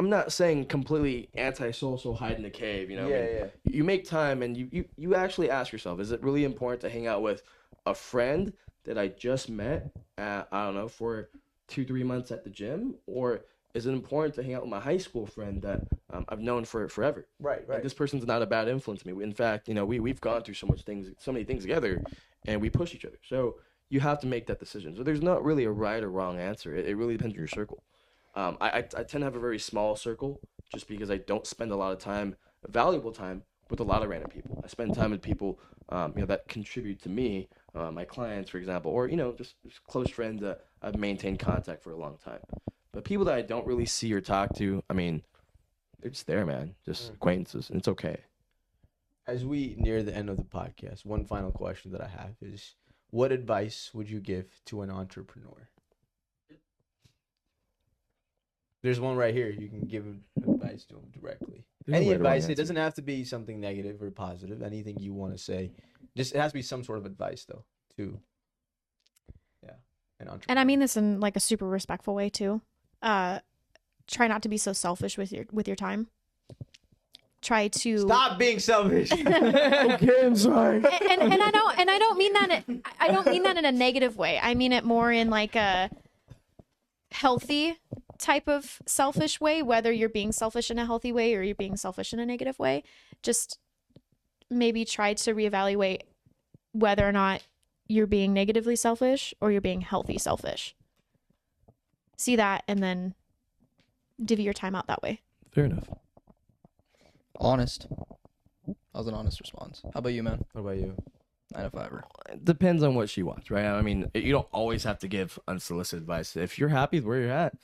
I'm not saying completely anti-social, hide in the cave, you know? Yeah. You make time and you actually ask yourself, is it really important to hang out with a friend that I just met, I don't know, for 2-3 months at the gym? Or is it important to hang out with my high school friend that I've known for forever? Right. Like, this person's not a bad influence to me. In fact, you know, we've gone through so many things together, and we push each other. So you have to make that decision. So there's not really a right or wrong answer. It really depends on your circle. I tend to have a very small circle just because I don't spend a lot of time, valuable time, with a lot of random people. I spend time with people, you know, that contribute to me, my clients, for example, or, you know, just close friends that I've maintained contact for a long time. But people that I don't really see or talk to, I mean, they're just there, man. Just acquaintances, and it's okay. As we near the end of the podcast, one final question that I have is, what advice would you give to an entrepreneur? There's one right here. You can give advice to him directly. Any advice. It doesn't have to be something negative or positive. Anything you want to say. Just, it has to be some sort of advice, though, to an entrepreneur. And I mean this in like a super respectful way too. Try not to be so selfish with your time. Try to stop being selfish. Okay, I'm sorry. And I don't mean that in a negative way. I mean it more in like a healthy type of selfish way, whether you're being selfish in a healthy way or you're being selfish in a negative way. Just maybe try to reevaluate whether or not you're being negatively selfish or you're being healthy selfish. See that and then divvy your time out that way. Fair enough. Honest. That was an honest response. How about you, man? What about you? 9 to 5er. It depends on what she wants, right? I mean, you don't always have to give unsolicited advice. If you're happy with where you're at,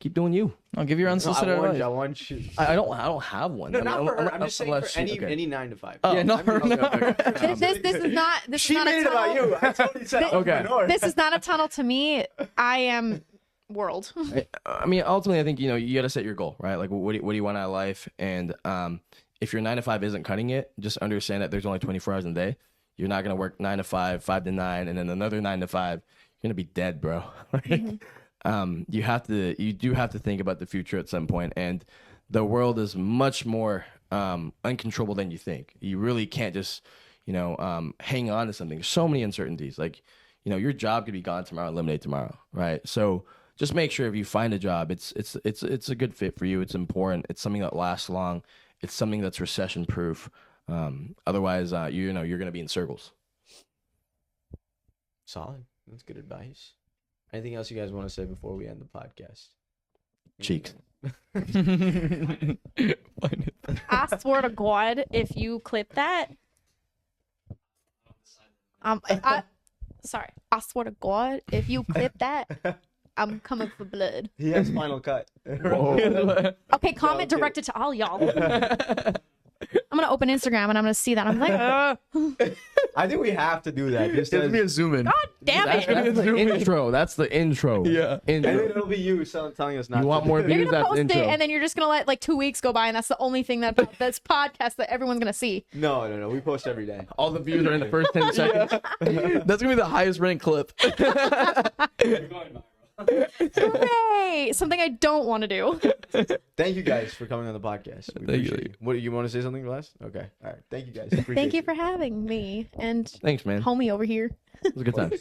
keep doing you. I'll give your unsolicited advice. I want you. I don't have one. No, I mean, not for her. I'm unless just saying for she- any okay. any 9 to 5. Oh, Yeah, not for This is not. This She is not made a it about tunnel. you. I totally said Okay. entrepreneur. This is not a tunnel to me. I am world. I mean, ultimately, I think you got to set your goal, right? Like, what do you want out of life? And if your 9 to 5 isn't cutting it, just understand that there's only 24 hours in a day. You're not gonna work 9 to 5, 5 to 9, and then another 9 to 5. You're gonna be dead, bro. You do have to think about the future at some point, and the world is much more uncontrollable than you think. You really can't just hang on to something. So many uncertainties. Like, your job could be gone tomorrow, eliminated tomorrow, right? So just make sure if you find a job, it's a good fit for you. It's important. It's something that lasts long. It's something that's recession proof. Otherwise, you're going to be in circles. Solid. That's good advice. Anything else you guys want to say before we end the podcast? Cheeks. I swear to God, if you clip that, sorry. I swear to God, if you clip that, I'm coming for blood. He has final cut. Okay, comment directed to all y'all. I'm gonna open Instagram and I'm gonna see that. I'm like, I think we have to do that. Just Give as, me a zoom in. God damn That's it! the intro. That's the intro. Yeah. and then Intro. it'll be you telling us not You to want do more it. views? You're gonna That's post intro. it and then you're just gonna let like 2 weeks go by and that's the only thing that this podcast that everyone's gonna see. No. We post every day. All the views are in the first 10 seconds. That's gonna be the highest ranked clip. Hooray! Something I don't want to do. Thank you guys for coming on the podcast. We Thank you. appreciate you. What, you want to say something last? Okay. All right. Thank you guys. Thank Appreciate you for having me and Thanks, man. homie over here. It was a good time.